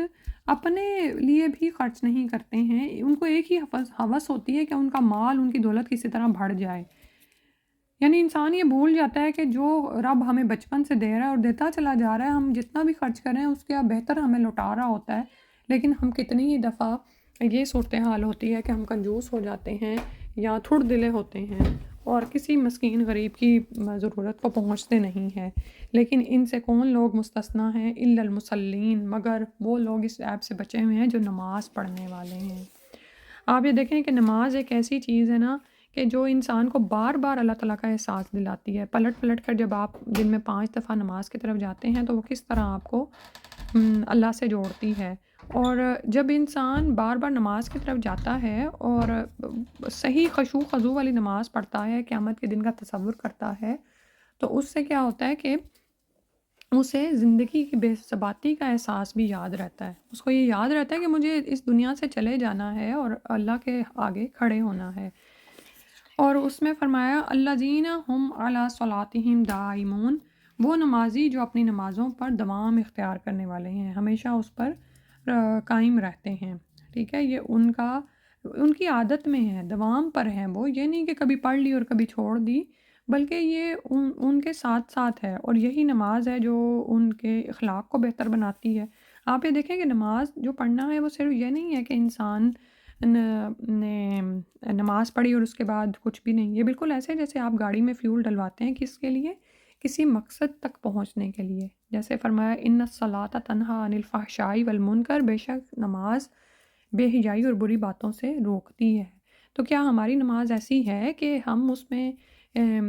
اپنے لیے بھی خرچ نہیں کرتے ہیں۔ ان کو ایک ہی ہوس ہوتی ہے کہ ان کا مال، ان کی دولت کسی طرح بڑھ جائے۔ یعنی انسان یہ بھول جاتا ہے کہ جو رب ہمیں بچپن سے دے رہا ہے اور دیتا چلا جا رہا ہے، ہم جتنا بھی خرچ کریں اس کے بہتر ہمیں لوٹا رہا ہوتا ہے، لیکن ہم کتنی ہی دفعہ یہ صورتحال ہوتی ہے کہ ہم کنجوس ہو جاتے ہیں یا تھوڑ دلے ہوتے ہیں اور کسی مسکین غریب کی ضرورت کو پہنچتے نہیں ہیں۔ لیکن ان سے کون لوگ مستثنیٰ ہیں؟ الا المصلین، مگر وہ لوگ اس عیب سے بچے ہوئے ہیں جو نماز پڑھنے والے ہیں۔ آپ یہ دیکھیں کہ نماز ایک ایسی چیز ہے نا کہ جو انسان کو بار بار اللہ تعالیٰ کا احساس دلاتی ہے۔ پلٹ پلٹ کر جب آپ دن میں 5 دفعہ نماز کی طرف جاتے ہیں تو وہ کس طرح آپ کو اللہ سے جوڑتی ہے۔ اور جب انسان بار بار نماز کی طرف جاتا ہے اور صحیح خشوع خضوع والی نماز پڑھتا ہے، قیامت کے دن کا تصور کرتا ہے، تو اس سے کیا ہوتا ہے کہ اسے زندگی کی بے ثباتی کا احساس بھی یاد رہتا ہے۔ اس کو یہ یاد رہتا ہے کہ مجھے اس دنیا سے چلے جانا ہے اور اللہ کے آگے کھڑے ہونا ہے۔ اور اس میں فرمایا الذین ہم علی صلاتہم دائمون، وہ نمازی جو اپنی نمازوں پر دوام اختیار کرنے والے ہیں، ہمیشہ اس پر قائم رہتے ہیں۔ ٹھیک ہے، یہ ان کی عادت میں ہے، دوام پر ہیں وہ، یہ نہیں کہ کبھی پڑھ لی اور کبھی چھوڑ دی، بلکہ یہ ان کے ساتھ ساتھ ہے، اور یہی نماز ہے جو ان کے اخلاق کو بہتر بناتی ہے۔ آپ یہ دیکھیں کہ نماز جو پڑھنا ہے وہ صرف یہ نہیں ہے کہ انسان نے نماز پڑھی اور اس کے بعد کچھ بھی نہیں۔ یہ بالکل ایسے جیسے آپ گاڑی میں فیول ڈلواتے ہیں، کس کے لیے؟ کسی مقصد تک پہنچنے کے لیے۔ جیسے فرمایا ان الصلاۃ تنہی عن الفحشاء والمنکر، بے شک نماز بے حیائی اور بری باتوں سے روکتی ہے۔ تو کیا ہماری نماز ایسی ہے کہ ہم اس میں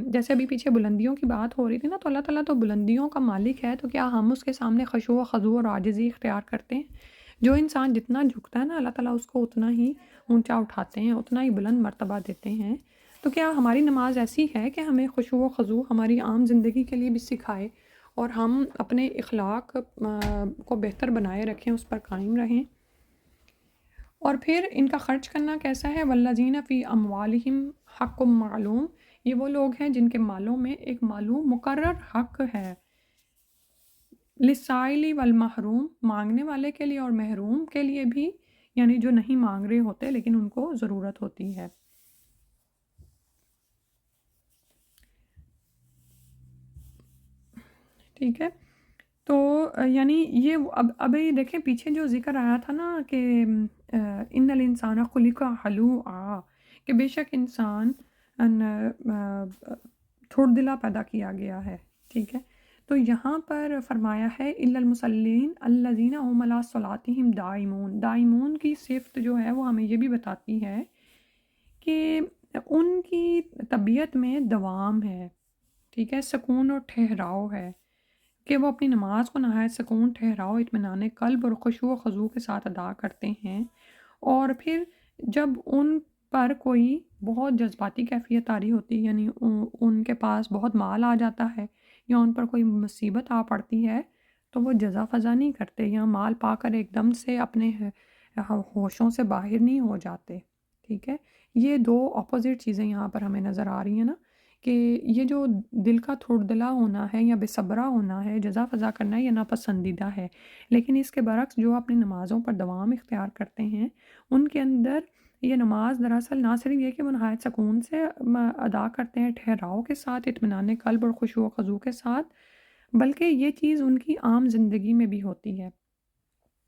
جیسے ابھی پیچھے بلندیوں کی بات ہو رہی تھی نا، تو اللہ تعالیٰ تو بلندیوں کا مالک ہے، تو کیا ہم اس کے سامنے خشوع و خضوع اور عاجزی اختیار کرتے ہیں؟ جو انسان جتنا جھکتا ہے نا، اللہ تعالیٰ اس کو اتنا ہی اونچا اٹھاتے ہیں، اتنا ہی بلند مرتبہ دیتے ہیں۔ تو کیا ہماری نماز ایسی ہے کہ ہمیں خشوع و خضوع ہماری عام زندگی کے لیے بھی سکھائے اور ہم اپنے اخلاق کو بہتر بنائے رکھیں، اس پر قائم رہیں؟ اور پھر ان کا خرچ کرنا کیسا ہے؟ والذین فی اموالہم حق معلوم، یہ وہ لوگ ہیں جن کے مالوں میں ایک معلوم مقرر حق ہے، للسائل والمحروم، مانگنے والے کے لیے اور محروم کے لیے بھی، یعنی جو نہیں مانگ رہے ہوتے لیکن ان کو ضرورت ہوتی ہے۔ ٹھیک ہے، تو یعنی یہ اب یہ دیکھیں پیچھے جو ذکر آیا تھا نا کہ ان الانسان خلق ہلوعا، کہ بے شک انسان تھوڑ دلا پیدا کیا گیا ہے۔ ٹھیک ہے، تو یہاں پر فرمایا ہے الا المصلین الذین هم علی صلاتہم دائمون۔ دائمون کی صفت جو ہے وہ ہمیں یہ بھی بتاتی ہے کہ ان کی طبیعت میں دوام ہے، ٹھیک ہے، سکون اور ٹھہراؤ ہے، کہ وہ اپنی نماز کو نہایت سکون، ٹھہراؤ، اطمینان قلب اور خشوع و خضوع کے ساتھ ادا کرتے ہیں۔ اور پھر جب ان پر کوئی بہت جذباتی کیفیت طاری ہوتی ہے، یعنی ان کے پاس بہت مال آ جاتا ہے یا ان پر کوئی مصیبت آ پڑتی ہے، تو وہ جزا فضا نہیں کرتے یا مال پا کر ایک دم سے اپنے ہوشوں سے باہر نہیں ہو جاتے۔ ٹھیک ہے، یہ دو اپوزٹ چیزیں یہاں پر ہمیں نظر آ رہی ہیں نا، کہ یہ جو دل کا تھوڑ دلا ہونا ہے یا بے صبرا ہونا ہے، جزا فضا کرنا ہے، یہ ناپسندیدہ ہے۔ لیکن اس کے برعکس جو اپنی نمازوں پر دوام اختیار کرتے ہیں، ان کے اندر یہ نماز دراصل نہ صرف یہ کہ وہ نہایت سکون سے ادا کرتے ہیں، ٹھہراؤ کے ساتھ، اطمینان قلب اور خشوع و خضوع کے ساتھ، بلکہ یہ چیز ان کی عام زندگی میں بھی ہوتی ہے۔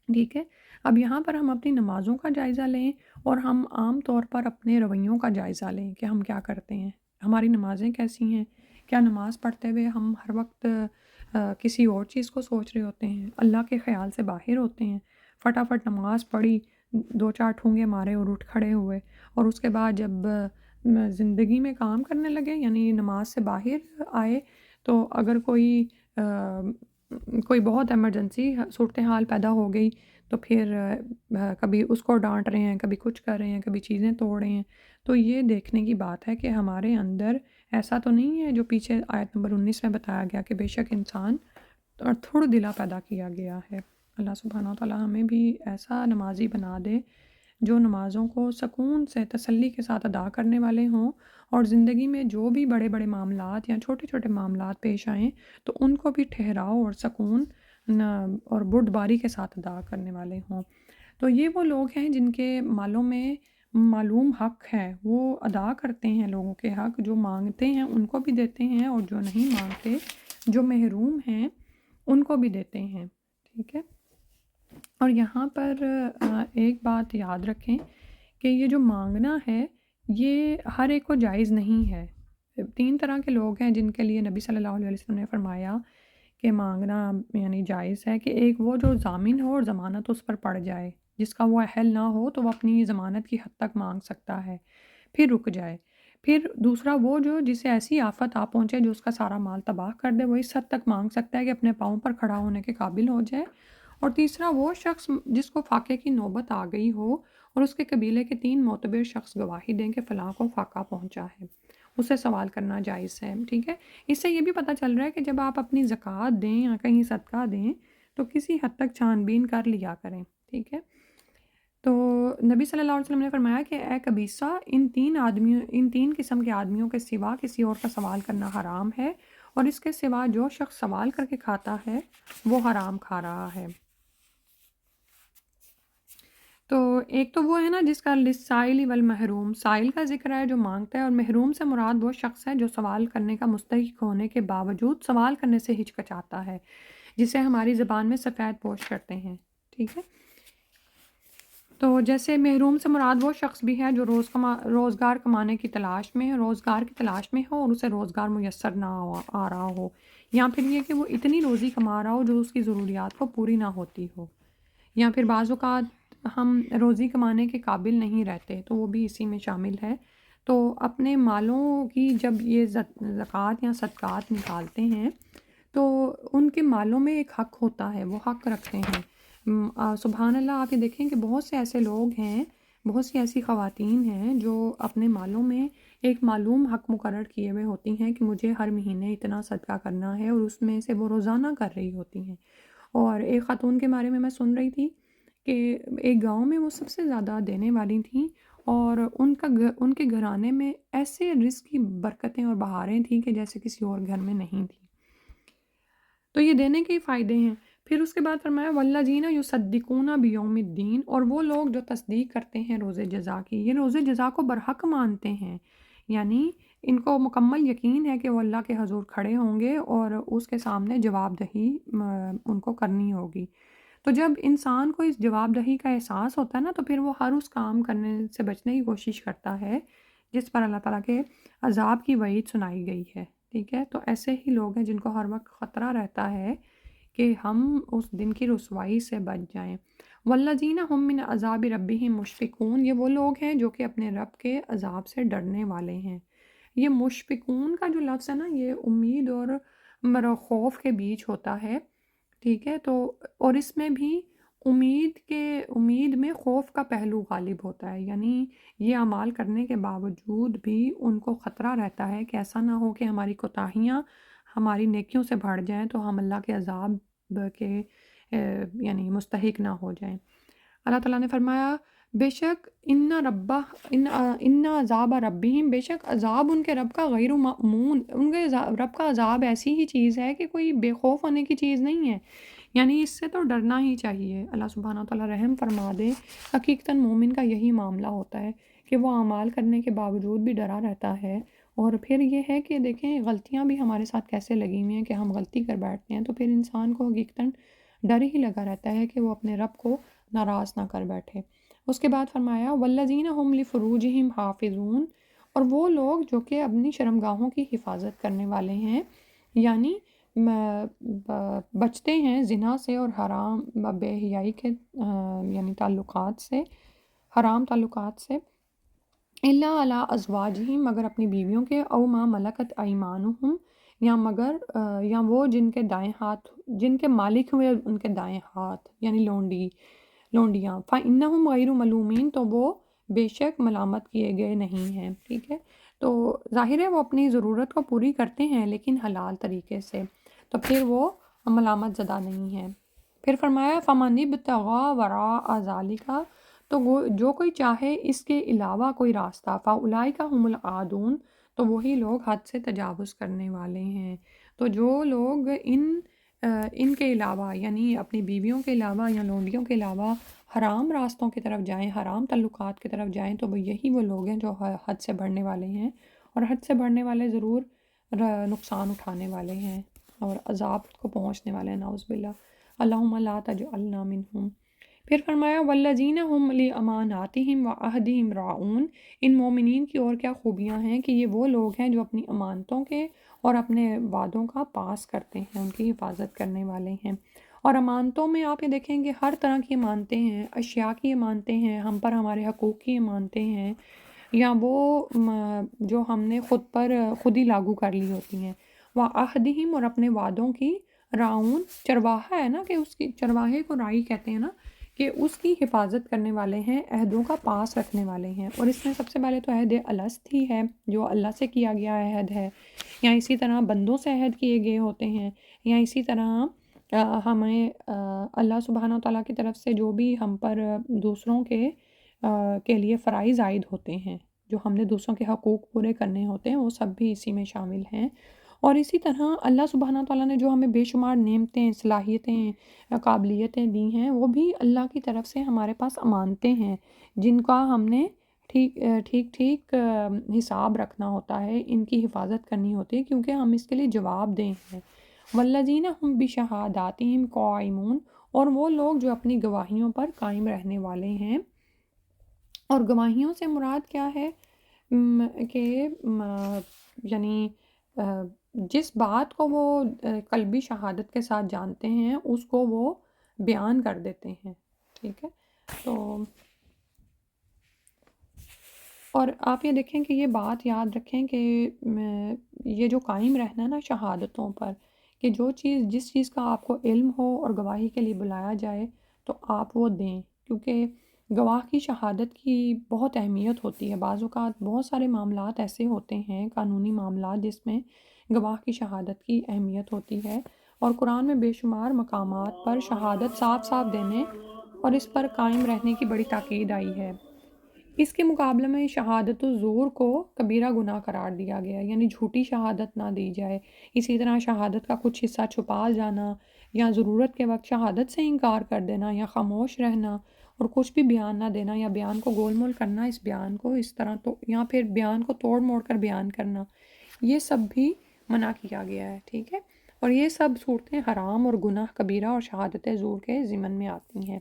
ٹھیک ہے، اب یہاں پر ہم اپنی نمازوں کا جائزہ لیں اور ہم عام طور پر اپنے رویوں کا جائزہ لیں کہ ہم کیا کرتے ہیں، ہماری نمازیں کیسی ہیں، کیا نماز پڑھتے ہوئے ہم ہر وقت کسی اور چیز کو سوچ رہے ہوتے ہیں، اللہ کے خیال سے باہر ہوتے ہیں، فٹافٹ نماز پڑھی، 2 4 ٹھونگے مارے اور اٹھ کھڑے ہوئے، اور اس کے بعد جب زندگی میں کام کرنے لگے، یعنی نماز سے باہر آئے، تو اگر کوئی بہت ایمرجنسی صورتحال پیدا ہو گئی تو پھر کبھی اس کو ڈانٹ رہے ہیں، کبھی کچھ کر رہے ہیں، کبھی چیزیں توڑ رہے ہیں۔ تو یہ دیکھنے کی بات ہے کہ ہمارے اندر ایسا تو نہیں ہے جو پیچھے آیت نمبر 19 میں بتایا گیا کہ بے شک انسان اور تھوڑا دلا پیدا کیا گیا ہے۔ اللہ سبحانہ وتعالیٰ ہمیں بھی ایسا نمازی بنا دے جو نمازوں کو سکون سے تسلی کے ساتھ ادا کرنے والے ہوں، اور زندگی میں جو بھی بڑے بڑے معاملات یا چھوٹے چھوٹے معاملات پیش آئیں تو ان کو بھی ٹھہراؤ اور سکون اور بردباری کے ساتھ ادا کرنے والے ہوں۔ تو یہ وہ لوگ ہیں جن کے مالوں میں معلوم حق ہے، وہ ادا کرتے ہیں لوگوں کے حق، جو مانگتے ہیں ان کو بھی دیتے ہیں، اور جو نہیں مانگتے، جو محروم ہیں ان کو بھی دیتے ہیں، ٹھیک ہے۔ اور یہاں پر ایک بات یاد رکھیں کہ یہ جو مانگنا ہے یہ ہر ایک کو جائز نہیں ہے۔ 3 طرح کے لوگ ہیں جن کے لیے نبی صلی اللہ علیہ وسلم نے فرمایا کہ مانگنا یعنی جائز ہے، کہ ایک وہ جو ضامن ہو اور ضمانت اس پر پڑ جائے، جس کا وہ اہل نہ ہو تو وہ اپنی ضمانت کی حد تک مانگ سکتا ہے، پھر رک جائے۔ پھر دوسرا وہ جو جسے ایسی آفت آ پہنچے جو اس کا سارا مال تباہ کر دے، وہ اس حد تک مانگ سکتا ہے کہ اپنے پاؤں پر کھڑا ہونے کے قابل ہو جائے۔ اور تیسرا وہ شخص جس کو فاقے کی نوبت آ گئی ہو اور اس کے قبیلے کے 3 معتبر شخص گواہی دیں کہ فلاں کو فاقہ پہنچا ہے، اسے سوال کرنا جائز ہے، ٹھیک ہے۔ اس سے یہ بھی پتہ چل رہا ہے کہ جب آپ اپنی زکوٰۃ دیں یا کہیں صدقہ دیں تو کسی حد تک چھان بین کر لیا کریں، ٹھیک ہے۔ تو نبی صلی اللہ علیہ وسلم نے فرمایا کہ اے قبیصہ، ان 3 قسم کے آدمیوں کے سوا کسی اور کا سوال کرنا حرام ہے، اور اس کے سوا جو شخص سوال کر کے کھاتا ہے وہ حرام کھا رہا ہے۔ تو ایک تو وہ ہے نا جس کا للسائل والمحروم، سائل کا ذکر ہے جو مانگتا ہے، اور محروم سے مراد وہ شخص ہے جو سوال کرنے کا مستحق ہونے کے باوجود سوال کرنے سے ہچکچاتا ہے، جسے ہماری زبان میں سفید پوش کرتے ہیں، ٹھیک ہے۔ تو جیسے محروم سے مراد وہ شخص بھی ہے جو روزگار کمانے کی تلاش میں ہو اور اسے روزگار میسر نہ آ رہا ہو، یا پھر یہ کہ وہ اتنی روزی کما رہا ہو جو اس کی ضروریات کو پوری نہ ہوتی ہو، یا پھر بعض اوقات ہم روزی کمانے کے قابل نہیں رہتے تو وہ بھی اسی میں شامل ہے۔ تو اپنے مالوں کی جب یہ زکوٰۃ یا صدقات نکالتے ہیں تو ان کے مالوں میں ایک حق ہوتا ہے، وہ حق رکھتے ہیں۔ سبحان اللہ، آپ یہ دیکھیں کہ بہت سے ایسے لوگ ہیں، بہت سی ایسی خواتین ہیں جو اپنے مالوں میں ایک معلوم حق مقرر کیے ہوئے ہوتی ہیں کہ مجھے ہر مہینے اتنا صدقہ کرنا ہے، اور اس میں سے وہ روزانہ کر رہی ہوتی ہیں۔ اور ایک خاتون کے بارے میں سن رہی تھی کہ ایک گاؤں میں وہ سب سے زیادہ دینے والی تھیں، اور ان کے گھرانے میں ایسے رزق کی برکتیں اور بہاریں تھیں کہ جیسے کسی اور گھر میں نہیں تھیں۔ تو یہ دینے کے ہی فائدے ہیں۔ پھر اس کے بعد فرمایا والذین یصدقون بیوم الدین، اور وہ لوگ جو تصدیق کرتے ہیں روز جزا کی، یہ روز جزا کو برحق مانتے ہیں، یعنی ان کو مکمل یقین ہے کہ وہ اللہ کے حضور کھڑے ہوں گے اور اس کے سامنے جواب دہی ان کو کرنی ہوگی۔ تو جب انسان کو اس جواب دہی کا احساس ہوتا ہے نا تو پھر وہ ہر اس کام کرنے سے بچنے کی کوشش کرتا ہے جس پر اللہ تعالیٰ کے عذاب کی وعید سنائی گئی ہے، ٹھیک ہے۔ تو ایسے ہی لوگ ہیں جن کو ہر وقت خطرہ رہتا ہے کہ ہم اس دن کی رسوائی سے بچ جائیں۔ والذین هم من عذاب ربهم مشفقون، یہ وہ لوگ ہیں جو کہ اپنے رب کے عذاب سے ڈرنے والے ہیں۔ یہ مشفقون کا جو لفظ ہے نا، یہ امید اور خوف کے بیچ ہوتا ہے، ٹھیک ہے۔ تو اور اس میں بھی امید میں خوف کا پہلو غالب ہوتا ہے، یعنی یہ اعمال کرنے کے باوجود بھی ان کو خطرہ رہتا ہے کہ ایسا نہ ہو کہ ہماری کوتاہیاں ہماری نیکیوں سے بڑھ جائیں تو ہم اللہ کے عذاب کے یعنی مستحق نہ ہو جائیں۔ اللہ تعالیٰ نے فرمایا بے شک ان عذاب ربہم، بے شک عذاب ان کے رب کا غیر مأمون، ان کے رب کا عذاب ایسی ہی چیز ہے کہ کوئی بے خوف ہونے کی چیز نہیں ہے، یعنی اس سے تو ڈرنا ہی چاہیے۔ اللہ سبحانہ تعالیٰ رحم فرما دے۔ حقیقتاً مومن کا یہی معاملہ ہوتا ہے کہ وہ اعمال کرنے کے باوجود بھی ڈرا رہتا ہے، اور پھر یہ ہے کہ دیکھیں غلطیاں بھی ہمارے ساتھ کیسے لگی ہوئی ہیں کہ ہم غلطی کر بیٹھتے ہیں، تو پھر انسان کو حقیقتاً ڈر ہی لگا رہتا ہے کہ وہ اپنے رب کو ناراض نہ کر بیٹھے۔ اس کے بعد فرمایا والذین هم لفروجہم حافظون، اور وہ لوگ جو کہ اپنی شرمگاہوں کی حفاظت کرنے والے ہیں، یعنی بچتے ہیں زنا سے اور حرام بے حیائی کے یعنی تعلقات سے، حرام تعلقات سے، الا علی ازواجہم، مگر اپنی بیویوں کے، او ما ملکت ایمانہم، یا وہ جن کے دائیں ہاتھ، جن کے مالک ہوئے ان کے دائیں ہاتھ، یعنی لونڈی، لونڈیاں، فَإِنَّهُمْ غَيْرُ مَلُومِينَ، تو وہ بے شک ملامت کیے گئے نہیں ہیں، ٹھیک ہے۔ تو ظاہر ہے وہ اپنی ضرورت کو پوری کرتے ہیں لیکن حلال طریقے سے، تو پھر وہ ملامت زدہ نہیں ہیں۔ پھر فرمایا فَمَنِ ابْتَغَىٰ وَرَاءَ ذَٰلِکَ، تو وہ جو کوئی چاہے اس کے علاوہ کوئی راستہ، فَأُولَٰئِکَ هُمُ الْعَادُونَ، تو وہی لوگ حد سے تجاوز کرنے والے ہیں۔ تو جو لوگ ان کے علاوہ یعنی اپنی بیویوں کے علاوہ یا لونڈیوں کے علاوہ حرام راستوں کی طرف جائیں، حرام تعلقات کی طرف جائیں، تو وہ یہی وہ لوگ ہیں جو حد سے بڑھنے والے ہیں، اور حد سے بڑھنے والے ضرور نقصان اٹھانے والے ہیں اور عذاب کو پہنچنے والے ہیں، نعوذ باللہ۔ اللہم لا تجعلنا منہم۔ پھر فرمایا والذین هم لاماناتہم وعہدہم راعون، ان مومنین کی اور کیا خوبیاں ہیں کہ یہ وہ لوگ ہیں جو اپنی امانتوں کے اور اپنے وعدوں کا پاس کرتے ہیں، ان کی حفاظت کرنے والے ہیں۔ اور امانتوں میں آپ یہ دیکھیں کہ ہر طرح کی امانتیں ہیں، اشیاء کی امانتیں ہیں، ہم پر ہمارے حقوق کی امانتیں ہیں، یا وہ جو ہم نے خود ہی لاگو کر لی ہوتی ہیں۔ وعہدہم، اور اپنے وعدوں کی، راعون چرواہا ہے نا، کہ اس کی چرواہے کو راعی کہتے ہیں نا، کہ اس کی حفاظت کرنے والے ہیں، عہدوں کا پاس رکھنے والے ہیں۔ اور اس میں سب سے پہلے تو عہد الست ہی ہے جو اللہ سے کیا گیا عہد ہے، یا اسی طرح بندوں سے عہد کیے گئے ہوتے ہیں، یا اسی طرح ہمیں اللہ سبحانہ و تعالیٰ کی طرف سے جو بھی ہم پر دوسروں کے لیے فرائض عائد ہوتے ہیں، جو ہم نے دوسروں کے حقوق پورے کرنے ہوتے ہیں، وہ سب بھی اسی میں شامل ہیں۔ اور اسی طرح اللہ سبحانہ تعالیٰ نے جو ہمیں بے شمار نعمتیں، صلاحیتیں، قابلیتیں دی ہیں، وہ بھی اللہ کی طرف سے ہمارے پاس امانتیں ہیں جن کا ہم نے ٹھیک حساب رکھنا ہوتا ہے، ان کی حفاظت کرنی ہوتی ہے، کیونکہ ہم اس کے لیے جواب دیں ہیں۔ والذین ہم بشہاداتہم قائمون، اور وہ لوگ جو اپنی گواہیوں پر قائم رہنے والے ہیں۔ اور گواہیوں سے مراد کیا ہے کہ یعنی جس بات کو وہ قلبی شہادت کے ساتھ جانتے ہیں اس کو وہ بیان کر دیتے ہیں، ٹھیک ہے۔ تو اور آپ یہ دیکھیں کہ یہ بات یاد رکھیں کہ یہ جو قائم رہنا ہے نا شہادتوں پر، کہ جس چیز کا آپ کو علم ہو اور گواہی کے لیے بلایا جائے تو آپ وہ دیں، کیونکہ گواہ کی شہادت کی بہت اہمیت ہوتی ہے۔ بعض اوقات بہت سارے معاملات ایسے ہوتے ہیں، قانونی معاملات، جس میں گواہ کی شہادت کی اہمیت ہوتی ہے، اور قرآن میں بے شمار مقامات پر شہادت صاف صاف دینے اور اس پر قائم رہنے کی بڑی تاکید آئی ہے۔ اس کے مقابلے میں شہادت الزور کو کبیرہ گناہ قرار دیا گیا ہے، یعنی جھوٹی شہادت نہ دی جائے۔ اسی طرح شہادت کا کچھ حصہ چھپا جانا، یا ضرورت کے وقت شہادت سے انکار کر دینا، یا خاموش رہنا اور کچھ بھی بیان نہ دینا، یا بیان کو گول مول کرنا، اس بیان کو اس طرح تو، یا پھر بیان کو توڑ موڑ کر بیان کرنا، یہ سب بھی منع کیا گیا ہے، ٹھیک ہے۔ اور یہ سب صورتیں حرام اور گناہ کبیرہ اور شہادت زور کے ضمن میں آتی ہیں۔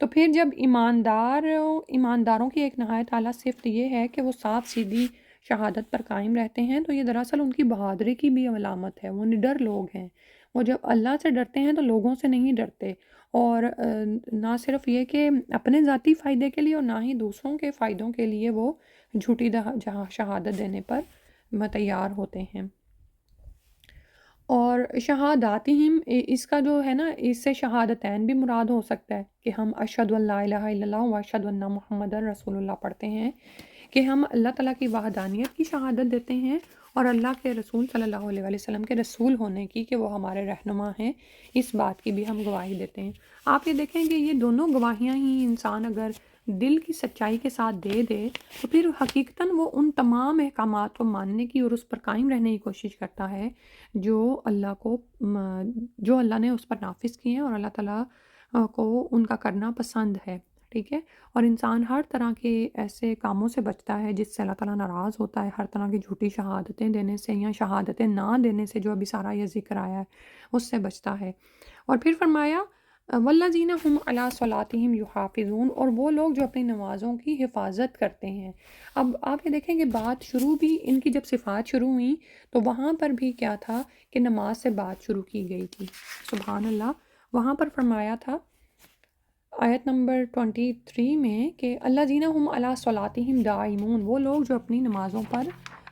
تو پھر جب ایمانداروں کی ایک نہایت اعلیٰ صفت یہ ہے کہ وہ صاف سیدھی شہادت پر قائم رہتے ہیں، تو یہ دراصل ان کی بہادری کی بھی علامت ہے۔ وہ نڈر لوگ ہیں، وہ جب اللہ سے ڈرتے ہیں تو لوگوں سے نہیں ڈرتے، اور نہ صرف یہ کہ اپنے ذاتی فائدے کے لیے اور نہ ہی دوسروں کے فائدوں کے لیے وہ جھوٹی شہادت دینے پر تیار ہوتے ہیں۔ اور شہاداتہم، اس کا جو ہے نا، اس سے شہادتین بھی مراد ہو سکتا ہے کہ ہم اشہد ان لا الہ الا اللہ و اشہد ان محمد رسول اللہ پڑھتے ہیں، کہ ہم اللہ تعالیٰ کی وحدانیت کی شہادت دیتے ہیں اور اللہ کے رسول صلی اللہ علیہ وسلم کے رسول ہونے کی، کہ وہ ہمارے رہنما ہیں، اس بات کی بھی ہم گواہی دیتے ہیں۔ آپ یہ دیکھیں کہ یہ دونوں گواہیاں ہی انسان اگر دل کی سچائی کے ساتھ دے دے تو پھر حقیقتاً وہ ان تمام احکامات کو ماننے کی اور اس پر قائم رہنے کی کوشش کرتا ہے جو اللہ نے اس پر نافذ کیے ہیں، اور اللہ تعالیٰ کو ان کا کرنا پسند ہے، ٹھیک ہے۔ اور انسان ہر طرح کے ایسے کاموں سے بچتا ہے جس سے اللہ تعالیٰ ناراض ہوتا ہے، ہر طرح کی جھوٹی شہادتیں دینے سے یا شہادتیں نہ دینے سے، جو ابھی سارا یہ ذکر آیا ہے، اس سے بچتا ہے۔ اور پھر فرمایا والذین هم علی صلاتہم یحافظون، اور وہ لوگ جو اپنی نمازوں کی حفاظت کرتے ہیں۔ اب آپ یہ دیکھیں کہ بات شروع بھی ان کی جب صفات شروع ہوئیں تو وہاں پر بھی کیا تھا کہ نماز سے بات شروع کی گئی تھی، سبحان اللہ۔ وہاں پر فرمایا تھا آیت نمبر 23 میں کہ الذین هم علی صلاتہم دائمون، وہ لوگ جو اپنی نمازوں پر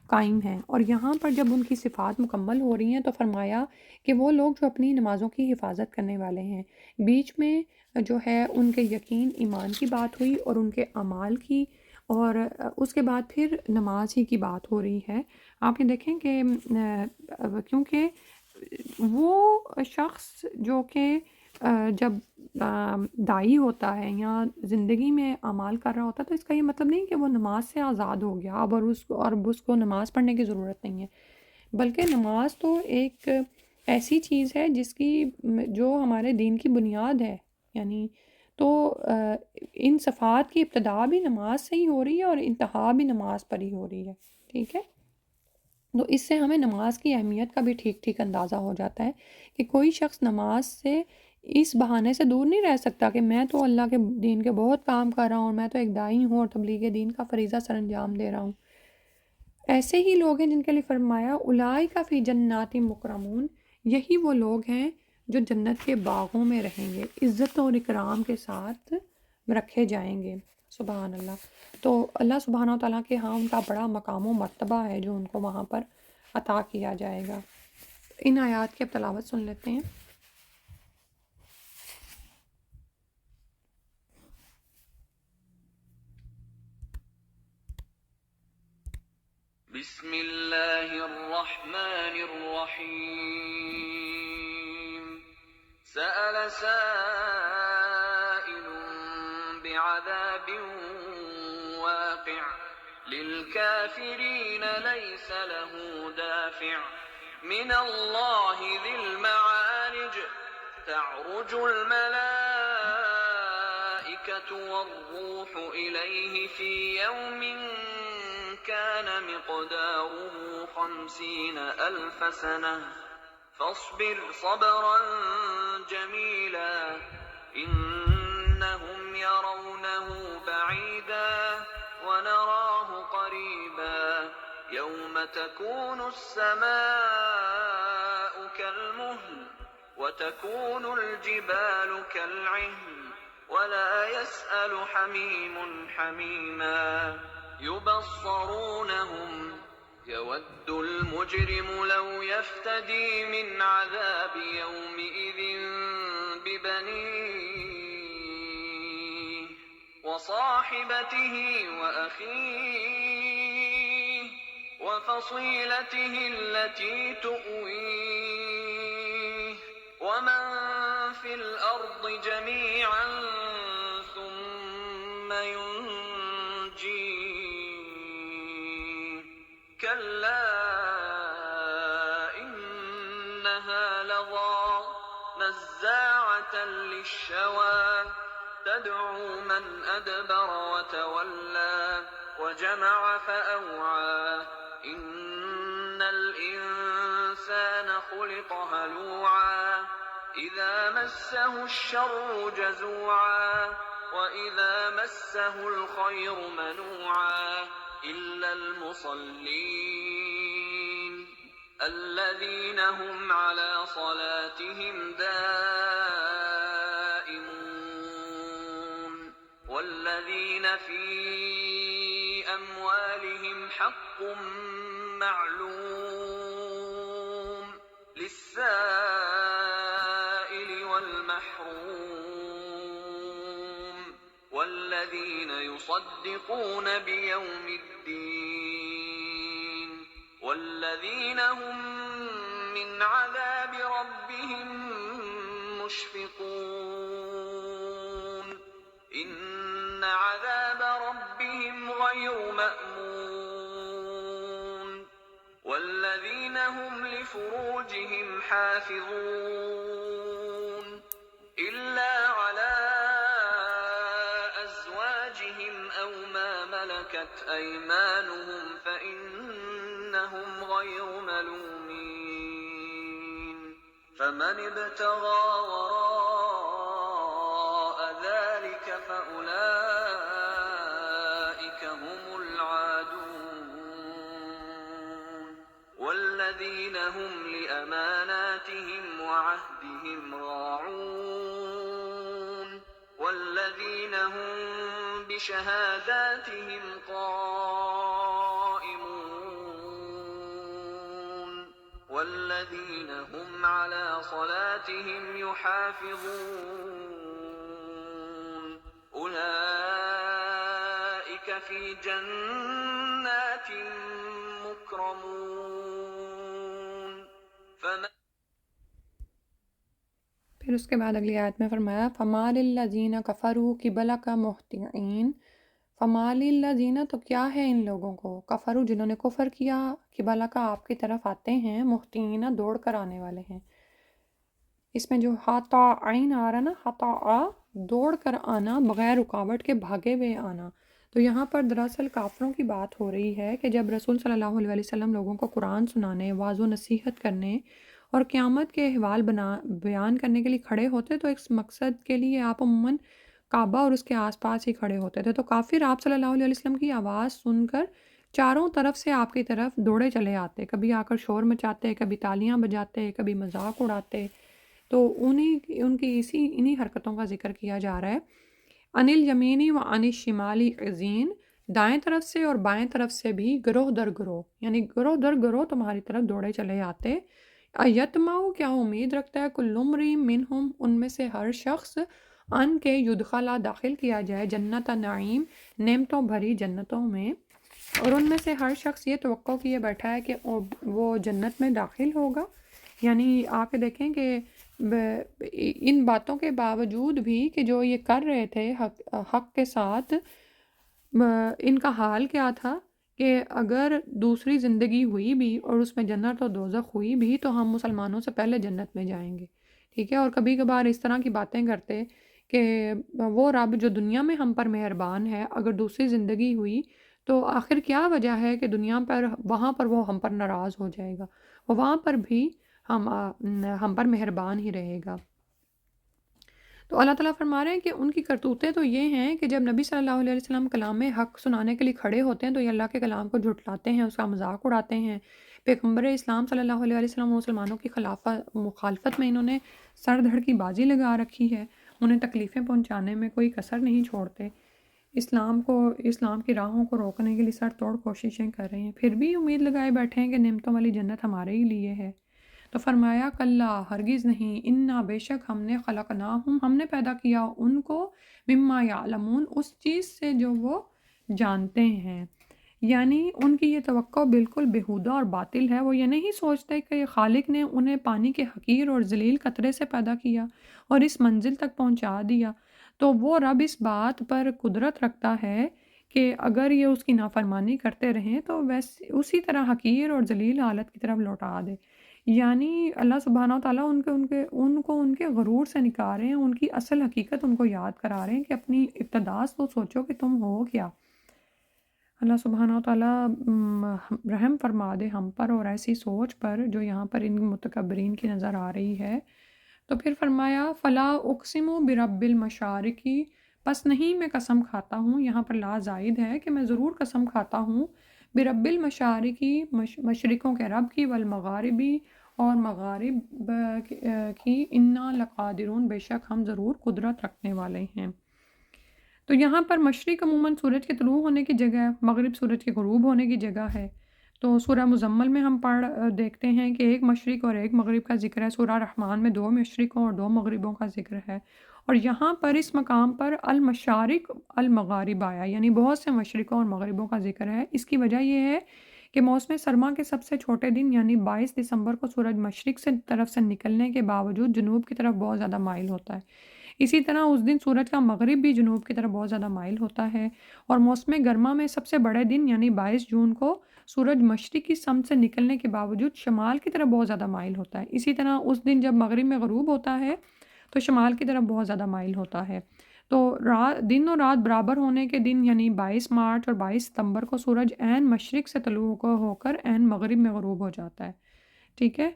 قائم ہیں۔ اور یہاں پر جب ان کی صفات مکمل ہو رہی ہیں تو فرمایا کہ وہ لوگ جو اپنی نمازوں کی حفاظت کرنے والے ہیں۔ بیچ میں جو ہے ان کے یقین ایمان کی بات ہوئی اور ان کے اعمال کی، اور اس کے بعد پھر نماز ہی کی بات ہو رہی ہے۔ آپ یہ دیکھیں کہ کیونکہ وہ شخص جو کہ جب داعی ہوتا ہے یا زندگی میں اعمال کر رہا ہوتا ہے، تو اس کا یہ مطلب نہیں کہ وہ نماز سے آزاد ہو گیا اب اس کو نماز پڑھنے کی ضرورت نہیں ہے، بلکہ نماز تو ایک ایسی چیز ہے جس کی جو ہمارے دین کی بنیاد ہے، یعنی تو ان صفات کی ابتدا بھی نماز سے ہی ہو رہی ہے اور انتہا بھی نماز پر ہی ہو رہی ہے، ٹھیک ہے؟ تو اس سے ہمیں نماز کی اہمیت کا بھی ٹھیک ٹھیک اندازہ ہو جاتا ہے کہ کوئی شخص نماز سے اس بہانے سے دور نہیں رہ سکتا کہ میں تو اللہ کے دین کے بہت کام کر رہا ہوں اور میں تو ایک داعی ہوں اور تبلیغ دین کا فریضہ سر انجام دے رہا ہوں۔ ایسے ہی لوگ ہیں جن کے لیے فرمایا اولئک فی جنات مکرمون، یہی وہ لوگ ہیں جو جنت کے باغوں میں رہیں گے، عزت اور اکرام کے ساتھ رکھے جائیں گے۔ سبحان اللہ۔ تو اللہ سبحانہ وتعالیٰ کے ہاں ان کا بڑا مقام و مرتبہ ہے جو ان کو وہاں پر عطا کیا جائے گا۔ ان آیات کی اب تلاوت سن لیتے ہیں۔ بسم اللہ الرحمن الرحیم سأل سائل بعذاب واقع للكافرين ليس له دافع من الله ذي المعارج تعرج الملائكة والروح إليه في يوم كان مقداره 50,000 سنة فاصبر صبرا جميلا إنهم يرونه بعيدا ونراه قريبا يوم تكون السماء كالمهل وتكون الجبال كالعهن ولا يسأل حميم حميما يبصرونهم يود المجرم لو يفتدي من عذاب يومئذ ببنيه وصاحبته وأخيه وفصيلته التي تؤويه ومن في الأرض جميعا ثم ينجيه كلا إنها لظى نزاعة للشوى تدعو من أدبر وتولى وجمع فأوعى إن الإنسان خلق هلوعا إذا مسه الشر جزوعا وإذا مسه الخير منوعا إلا المصلين الذين هم على صلاتهم دائمون والذين في أموالهم حق معلوم للسائل والمحروم والذين يصدقون بيوم الدين والذين هم من عذاب ربهم مشفقون إن عذاب ربهم غير مأمون والذين هم لفروجهم حافظون إلا على أزواجهم أو ما ملكت أيمانهم فإنهم غير ملومين فمن ابتغى وراء ذلك فأولئك هم العادون والذين هم لأماناتهم وعهدهم راعون والذين هم بشهاداتهم قائمون والذين هم على صلاتهم يحافظون أولئك في جنات مكرمون فمن پھر اس کے بعد اگلی آیت میں فرمایا فَمَا لِلَّذِينَ كَفَرُوا قِبَلَكَ مُهْطِعِينَ فَمَا لِلَّذِينَ تو کیا ہے ان لوگوں کو کفروا جنہوں نے کفر کیا قِبَلَكَ آپ کی طرف آتے ہیں مُهْطِعِينَ دوڑ کر آنے والے ہیں. اس میں جو ہاتھا عین آ رہا نا ہاتھا دوڑ کر آنا بغیر رکاوٹ کے بھاگے ہوئے آنا. تو یہاں پر دراصل کافروں کی بات ہو رہی ہے کہ جب رسول صلی اللہ علیہ وسلم لوگوں کو قرآن سنانے واعظ و نصیحت کرنے اور قیامت کے احوال بیان کرنے کے لیے کھڑے ہوتے تو ایک مقصد کے لیے آپ عموماً کعبہ اور اس کے آس پاس ہی کھڑے ہوتے تھے. تو کافر آپ صلی اللہ علیہ وسلم کی آواز سن کر چاروں طرف سے آپ کی طرف دوڑے چلے آتے, کبھی آ کر شور مچاتے, کبھی تالیاں بجاتے, کبھی مذاق اڑاتے. تو ان کی انہی حرکتوں کا ذکر کیا جا رہا ہے. انل یمینی و انل شمالی عزین دائیں طرف سے اور بائیں طرف سے بھی گروہ در گروہ یعنی گروہ در گروہ تمہاری طرف دوڑے چلے آتے. ایتماؤ کیا امید رکھتا ہے کل امرئ منہم ان میں سے ہر شخص ان کے یدخلا داخل کیا جائے جنت نعیم نعمتوں بھری جنتوں میں, اور ان میں سے ہر شخص یہ توقع کیے بیٹھا ہے کہ وہ جنت میں داخل ہوگا. یعنی آ کے دیکھیں کہ ان باتوں کے باوجود بھی کہ جو یہ کر رہے تھے حق کے ساتھ, ان کا حال کیا تھا کہ اگر دوسری زندگی ہوئی بھی اور اس میں جنت اور دوزخ ہوئی بھی تو ہم مسلمانوں سے پہلے جنت میں جائیں گے. ٹھیک ہے, اور کبھی کبھار اس طرح کی باتیں کرتے کہ وہ رب جو دنیا میں ہم پر مہربان ہے اگر دوسری زندگی ہوئی تو آخر کیا وجہ ہے کہ دنیا پر وہاں پر وہ ہم پر ناراض ہو جائے گا, اور وہاں پر بھی ہم پر مہربان ہی رہے گا. تو اللہ تعالیٰ فرما رہے ہیں کہ ان کی کرتوتیں تو یہ ہیں کہ جب نبی صلی اللہ علیہ وسلم کلام حق سنانے کے لیے کھڑے ہوتے ہیں تو یہ اللہ کے کلام کو جھٹلاتے ہیں, اس کا مذاق اڑاتے ہیں. پیغمبر اسلام صلی اللہ علیہ وسلم مسلمانوں کی مخالفت میں انہوں نے سر دھڑ کی بازی لگا رکھی ہے, انہیں تکلیفیں پہنچانے میں کوئی کسر نہیں چھوڑتے, اسلام کی راہوں کو روکنے کے لیے سر توڑ کوششیں کر رہے ہیں, پھر بھی امید لگائے بیٹھے ہیں کہ نعمتوں والی جنت ہمارے ہی لیے ہے. تو فرمایا کلا ہرگز نہیں, انا بے شک ہم نے خلقناہم ہم نے پیدا کیا ان کو مما یعلمون اس چیز سے جو وہ جانتے ہیں. یعنی ان کی یہ توقع بالکل بیہودہ اور باطل ہے. وہ یہ نہیں سوچتے کہ خالق نے انہیں پانی کے حقیر اور ذلیل قطرے سے پیدا کیا اور اس منزل تک پہنچا دیا. تو وہ رب اس بات پر قدرت رکھتا ہے کہ اگر یہ اس کی نافرمانی کرتے رہیں تو ویسے اسی طرح حقیر اور ذلیل حالت کی طرف لوٹا دے. یعنی اللہ سبحانہ وتعالیٰ ان کو ان کے غرور سے نکال رہے ہیں, ان کی اصل حقیقت ان کو یاد کرا رہے ہیں کہ اپنی ابتدا تو سوچو کہ تم ہو کیا. اللہ سبحانہ وتعالیٰ رحم فرما دے ہم پر اور ایسی سوچ پر جو یہاں پر ان متکبرین کی نظر آ رہی ہے. تو پھر فرمایا فلا اقسم برب المشارقی پس نہیں میں قسم کھاتا ہوں, یہاں پر لا زائد ہے کہ میں ضرور قسم کھاتا ہوں برب المشارقی مشرقوں کے رب کی والمغاربی اور مغارب کی انا لقادرون بے شک ہم ضرور قدرت رکھنے والے ہیں. تو یہاں پر مشرق عموماً سورج کے طلوع ہونے کی جگہ ہے, مغرب سورج کے غروب ہونے کی جگہ ہے. تو سورہ مزمل میں ہم دیکھتے ہیں کہ ایک مشرق اور ایک مغرب کا ذکر ہے. سورہ رحمان میں 2 مشرقوں اور 2 مغربوں کا ذکر ہے, اور یہاں پر اس مقام پر المشارق المغارب آیا یعنی بہت سے مشرقوں اور مغربوں کا ذکر ہے. اس کی وجہ یہ ہے کہ موسم سرما کے سب سے چھوٹے دن یعنی 22 دسمبر کو سورج مشرق سے طرف سے نکلنے کے باوجود جنوب کی طرف بہت زیادہ مائل ہوتا ہے. اسی طرح اس دن سورج کا مغرب بھی جنوب کی طرف بہت زیادہ مائل ہوتا ہے, اور موسم گرما میں سب سے بڑے دن یعنی 22 جون کو سورج مشرق کی سمت سے نکلنے کے باوجود شمال کی طرف بہت زیادہ مائل ہوتا ہے. اسی طرح اس دن جب مغرب میں غروب ہوتا ہے تو شمال کی طرف بہت زیادہ مائل ہوتا ہے. تو دن اور رات برابر ہونے کے دن یعنی 22 مارچ اور 22 ستمبر کو سورج عین مشرق سے طلوع ہو کر عین مغرب میں غروب ہو جاتا ہے. ٹھیک ہے,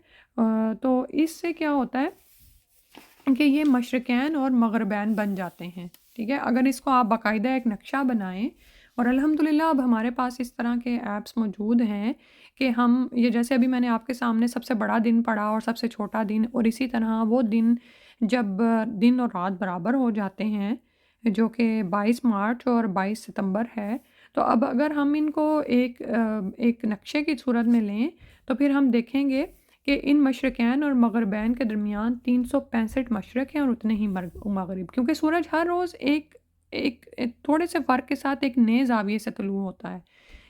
تو اس سے کیا ہوتا ہے کہ یہ مشرقین اور مغربین بن جاتے ہیں. ٹھیک ہے, اگر اس کو آپ باقاعدہ ایک نقشہ بنائیں, اور الحمدللہ اب ہمارے پاس اس طرح کے ایپس موجود ہیں کہ ہم یہ جیسے ابھی میں نے آپ کے سامنے سب سے بڑا دن پڑھا اور سب سے چھوٹا دن, اور اسی طرح وہ دن جب دن اور رات برابر ہو جاتے ہیں جو کہ 22 مارچ اور 22 ستمبر ہے, تو اب اگر ہم ان کو ایک نقشے کی صورت میں لیں تو پھر ہم دیکھیں گے کہ ان مشرقین اور مغربین کے درمیان 365 مشرق ہیں اور اتنے ہی مغرب, کیونکہ سورج ہر روز ایک ایک تھوڑے سے فرق کے ساتھ ایک نئے زاویے سے طلوع ہوتا ہے،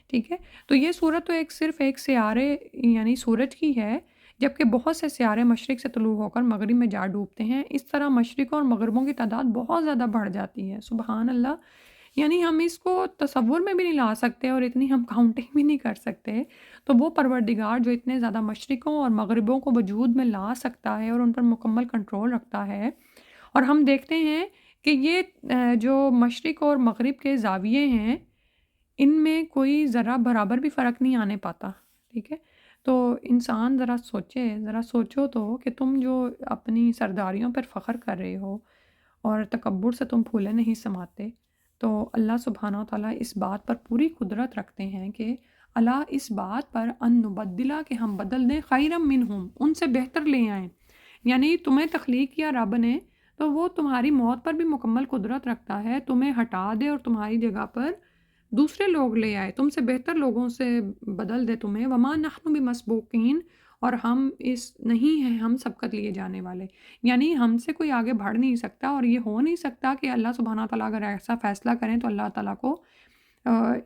ٹھیک ہے؟ تو یہ صورت تو صرف ایک سیارے یعنی سورج کی ہے، جبکہ بہت سے سیارے مشرق سے طلوع ہو کر مغرب میں جا ڈوبتے ہیں۔ اس طرح مشرقوں اور مغربوں کی تعداد بہت زیادہ بڑھ جاتی ہے، سبحان اللہ! یعنی ہم اس کو تصور میں بھی نہیں لا سکتے اور اتنی ہم کاؤنٹنگ بھی نہیں کر سکتے۔ تو وہ پروردگار جو اتنے زیادہ مشرقوں اور مغربوں کو وجود میں لا سکتا ہے اور ان پر مکمل کنٹرول رکھتا ہے، اور ہم دیکھتے ہیں کہ یہ جو مشرق اور مغرب کے زاویے ہیں، ان میں کوئی ذرا برابر بھی فرق نہیں آنے پاتا، ٹھیک ہے؟ تو انسان ذرا سوچو تو کہ تم جو اپنی سرداریوں پر فخر کر رہے ہو اور تکبر سے تم پھولے نہیں سماتے، تو اللہ سبحانہ وتعالیٰ اس بات پر پوری قدرت رکھتے ہیں کہ اللہ اس بات پر ان نبدلہ کہ ہم بدل دیں خیرم منہم، ان سے بہتر لے آئیں۔ یعنی تمہیں تخلیق کیا رب نے، تو وہ تمہاری موت پر بھی مکمل قدرت رکھتا ہے، تمہیں ہٹا دے اور تمہاری جگہ پر دوسرے لوگ لے آئے، تم سے بہتر لوگوں سے بدل دے تمہیں، وما نحن بمسبوقین، اور ہم نہیں ہیں ہم سبقت لیے جانے والے۔ یعنی ہم سے کوئی آگے بڑھ نہیں سکتا، اور یہ ہو نہیں سکتا کہ اللہ سبحانہ تعالیٰ اگر ایسا فیصلہ کریں تو اللہ تعالیٰ کو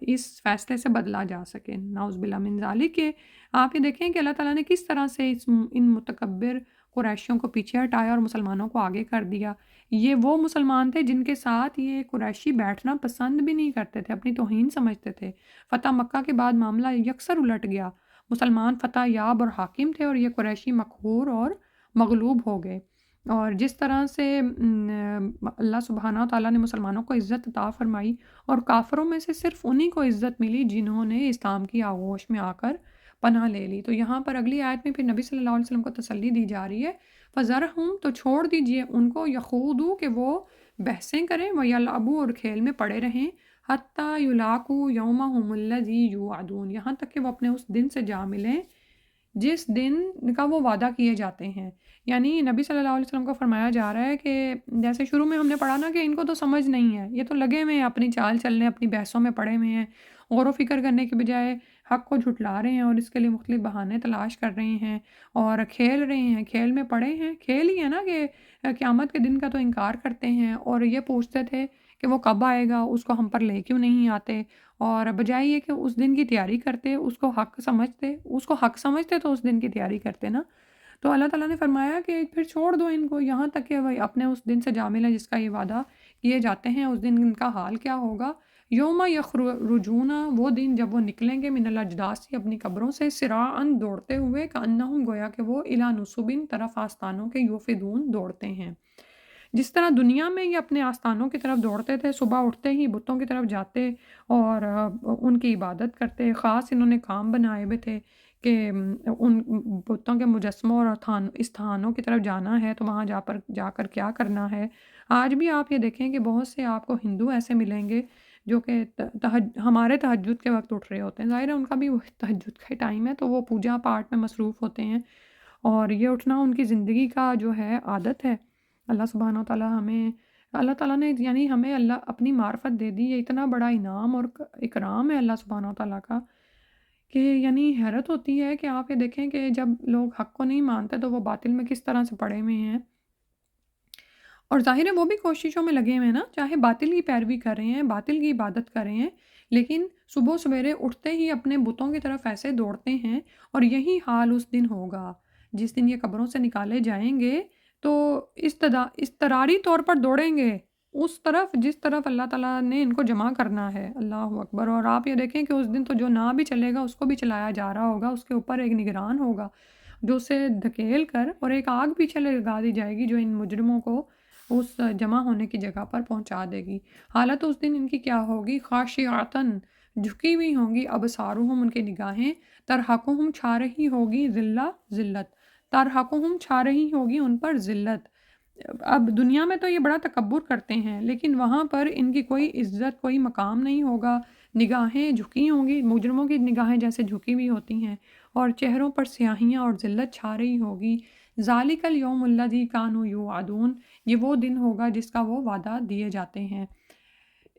اس فیصلے سے بدلا جا سکے، نعوذ باللہ من ذالک۔ کہ آپ یہ دیکھیں کہ اللہ تعالیٰ نے کس طرح سے ان متکبر قریشیوں کو پیچھے ہٹایا اور مسلمانوں کو آگے کر دیا۔ یہ وہ مسلمان تھے جن کے ساتھ یہ قریشی بیٹھنا پسند بھی نہیں کرتے تھے، اپنی توہین سمجھتے تھے۔ فتح مکہ کے بعد معاملہ یکسر الٹ گیا، مسلمان فتح یاب اور حاکم تھے اور یہ قریشی مقہور اور مغلوب ہو گئے۔ اور جس طرح سے اللہ سبحانہ تعالیٰ نے مسلمانوں کو عزت عطا فرمائی، اور کافروں میں سے صرف انہی کو عزت ملی جنہوں نے اسلام کی آغوش میں آ کر پناہ لے لی۔ تو یہاں پر اگلی آیت میں پھر نبی صلی اللہ علیہ وسلم کو تسلی دی جا رہی ہے، فَذَرْهُمْ، تو چھوڑ دیجئے ان کو، یخوضوا کہ وہ بحثیں کریں، وَيَلْعَبُوا اور کھیل میں پڑے رہیں، حَتَّى يُلَاقُوا يَوْمَهُمُ الَّذِي يُوعَدُونَ، یہاں تک کہ وہ اپنے اس دن سے جا ملیں جس دن کا وہ وعدہ کیے جاتے ہیں۔ یعنی نبی صلی اللہ علیہ وسلم کو فرمایا جا رہا ہے کہ جیسے شروع میں ہم نے پڑھا نا کہ ان کو تو سمجھ نہیں ہے، یہ تو لگے ہوئے ہیں اپنی چال چلنے، اپنی بحثوں میں پڑے ہوئے ہیں، غور و فکر کرنے کے بجائے حق کو جھٹلا رہے ہیں اور اس کے لیے مختلف بہانے تلاش کر رہے ہیں اور کھیل رہے ہیں، کھیل میں پڑے ہیں۔ کھیل ہی ہے نا کہ قیامت کے دن کا تو انکار کرتے ہیں اور یہ پوچھتے تھے کہ وہ کب آئے گا، اس کو ہم پر لے کیوں نہیں آتے، اور بجائے یہ کہ اس دن کی تیاری کرتے، اس کو حق سمجھتے تو اس دن کی تیاری کرتے نا۔ تو اللہ تعالیٰ نے فرمایا کہ پھر چھوڑ دو ان کو، یہاں تک کہ وہ اپنے اس دن سے جا ملیں جس کا یہ وعدہ کیے جاتے ہیں۔ اس دن ان کا حال کیا ہوگا؟ یوم یخرجون، وہ دن جب وہ نکلیں گے، من الاجداث، اپنی قبروں سے، سراعاً دوڑتے ہوئے، کأنہم، گویا کہ وہ، الی نصب، طرف آستانوں کے، یوفدون، دوڑتے ہیں۔ جس طرح دنیا میں یہ اپنے آستانوں کی طرف دوڑتے تھے، صبح اٹھتے ہی بتوں کی طرف جاتے اور ان کی عبادت کرتے، خاص انہوں نے کام بنائے ہوئے تھے کہ ان بتوں کے مجسموں اور استھانوں کی طرف جانا ہے تو وہاں جا کر کیا کرنا ہے۔ آج بھی آپ یہ دیکھیں کہ بہت سے آپ کو ہندو ایسے ملیں گے جو کہ ہمارے تہجد کے وقت اٹھ رہے ہوتے ہیں، ظاہر ہے ان کا بھی وہ تہجد کا ٹائم ہے تو وہ پوجا پاٹ میں مصروف ہوتے ہیں، اور یہ اٹھنا ان کی زندگی کا جو ہے عادت ہے۔ اللہ تعالیٰ نے یعنی ہمیں اللہ اپنی معرفت دے دی، یہ اتنا بڑا انعام اور اکرام ہے اللہ سبحانہ تعالیٰ کا کہ یعنی حیرت ہوتی ہے کہ آپ یہ دیکھیں کہ جب لوگ حق کو نہیں مانتے تو وہ باطل میں کس طرح سے پڑے ہوئے ہیں، اور ظاہر ہے وہ بھی کوششوں میں لگے ہوئے ہیں نا، چاہے باطل کی پیروی کر رہے ہیں، باطل کی عبادت کر رہے ہیں، لیکن صبح سویرے اٹھتے ہی اپنے بتوں کی طرف ایسے دوڑتے ہیں، اور یہی حال اس دن ہوگا جس دن یہ قبروں سے نکالے جائیں گے، تو اضطراری طور پر دوڑیں گے اس طرف جس طرف اللہ تعالیٰ نے ان کو جمع کرنا ہے۔ اللہ اکبر! اور آپ یہ دیکھیں کہ اس دن تو جو نہ بھی چلے گا اس کو بھی چلایا جا رہا ہوگا، اس کے اوپر ایک نگران ہوگا جو اسے دھکیل کر، اور ایک آگ پیچھے لگا دی جائے گی جو ان مجرموں کو اس جمع ہونے کی جگہ پر پہنچا دے گی۔ حالت اس دن ان کی کیا ہوگی؟ خاشعتاً، جھکی ہوئی ہوں گی، ابصارہم، ان کی نگاہیں، ترہقہم، چھا رہی ہوگی، ذلت، ترہقہم، چھا رہی ہوگی ان پر ذلت۔ اب دنیا میں تو یہ بڑا تکبر کرتے ہیں لیکن وہاں پر ان کی کوئی عزت، کوئی مقام نہیں ہوگا، نگاہیں جھکی ہوں گی، مجرموں کی نگاہیں جیسے جھکی ہوئی ہوتی ہیں، اور چہروں پر سیاہیاں اور ذلت چھا رہی ہوگی۔ ذالک الیوم الذی کانوا یوعدون، یہ وہ دن ہوگا جس کا وہ وعدہ دیے جاتے ہیں،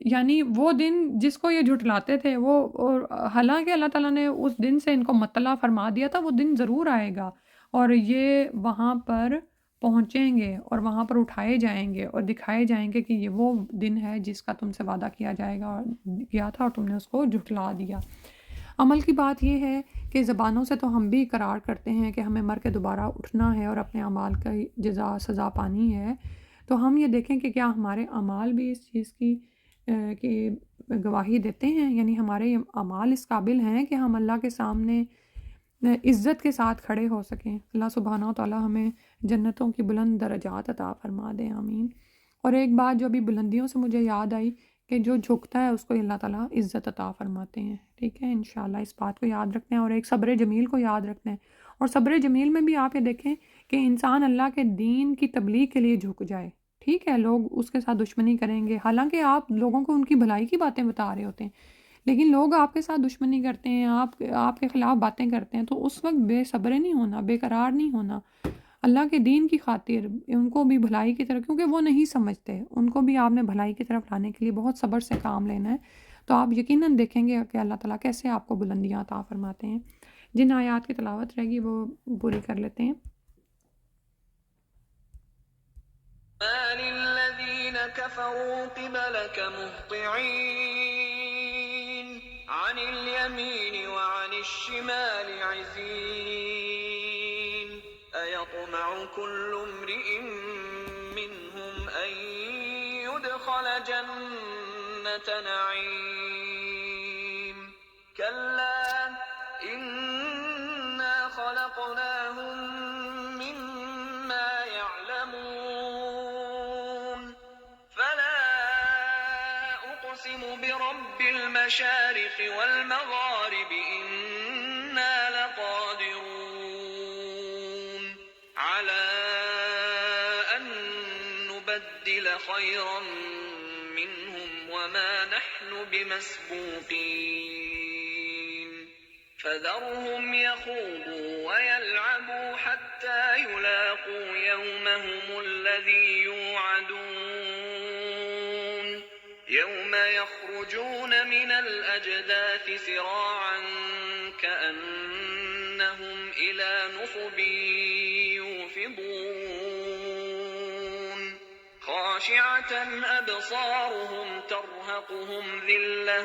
یعنی وہ دن جس کو یہ جھٹلاتے تھے وہ، اور حالانکہ اللہ تعالیٰ نے اس دن سے ان کو مطلع فرما دیا تھا وہ دن ضرور آئے گا، اور یہ وہاں پر پہنچیں گے اور وہاں پر اٹھائے جائیں گے اور دکھائے جائیں گے کہ یہ وہ دن ہے جس کا تم سے وعدہ کیا جائے گا اور کیا تھا اور تم نے اس کو جھٹلا دیا۔ عمل کی بات یہ ہے کہ زبانوں سے تو ہم بھی اقرار کرتے ہیں کہ ہمیں مر کے دوبارہ اٹھنا ہے اور اپنے اعمال کا جزا سزا پانی ہے، تو ہم یہ دیکھیں کہ کیا ہمارے اعمال بھی اس چیز کی گواہی دیتے ہیں، یعنی ہمارے اعمال اس قابل ہیں کہ ہم اللہ کے سامنے عزت کے ساتھ کھڑے ہو سکیں۔ اللہ سبحانہ و تعالیٰ ہمیں جنتوں کی بلند درجات عطا فرما دے، آمین۔ اور ایک بات جو ابھی بلندیوں سے مجھے یاد آئی کہ جو جھکتا ہے اس کو اللہ تعالیٰ عزت عطا فرماتے ہیں، ٹھیک ہے، انشاءاللہ اس بات کو یاد رکھتے ہیں اور ایک صبر جمیل کو یاد رکھتے ہیں۔ اور صبر جمیل میں بھی آپ یہ دیکھیں کہ انسان اللہ کے دین کی تبلیغ کے لیے جھک جائے، ٹھیک ہے، لوگ اس کے ساتھ دشمنی کریں گے، حالانکہ آپ لوگوں کو ان کی بھلائی کی باتیں بتا رہے ہوتے ہیں، لیکن لوگ آپ کے ساتھ دشمنی کرتے ہیں، آپ کے خلاف باتیں کرتے ہیں، تو اس وقت بے صبر نہیں ہونا، بے قرار نہیں ہونا، اللہ کے دین کی خاطر ان کو بھی بھلائی کی طرف، کیونکہ وہ نہیں سمجھتے، ان کو بھی آپ نے بھلائی کی طرف لانے کے لیے بہت صبر سے کام لینا ہے، تو آپ یقیناً دیکھیں گے کہ اللہ تعالیٰ کیسے آپ کو بلندیاں عطا فرماتے ہیں۔ جن آیات کی تلاوت رہے گی وہ پوری کر لیتے ہیں۔ ما للذين كفروا قبلك مهطعين عن اليمين وعن الشمال عزين أيطمع كل امرئ منهم أن يدخل جنة نعيم كلا إنا خلقناهم مما يعلمون فلا أقسم برب المشارق والمغارب إنا لقادرون على أن نبدل خيرا منهم وما نحن بمسبوقين فذرهم يخوضوا ويلعبوا حتى يلاقوا يومهم الذي يوعدون يوم يخرجون من الأجداث سراعا كأنهم إلى نصب يوفضون خاشعة أبصارهم ترهقهم ذلة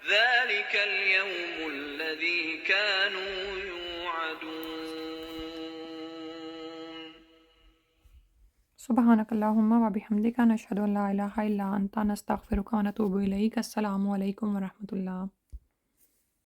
ذلك اليوم الذي كانوا يوعدون سبحانک اللہم و بحمدک، نشہد ان لا الہ الا انت، نستغفرک و نتوب الیک۔ السلام علیکم ورحمۃ اللہ۔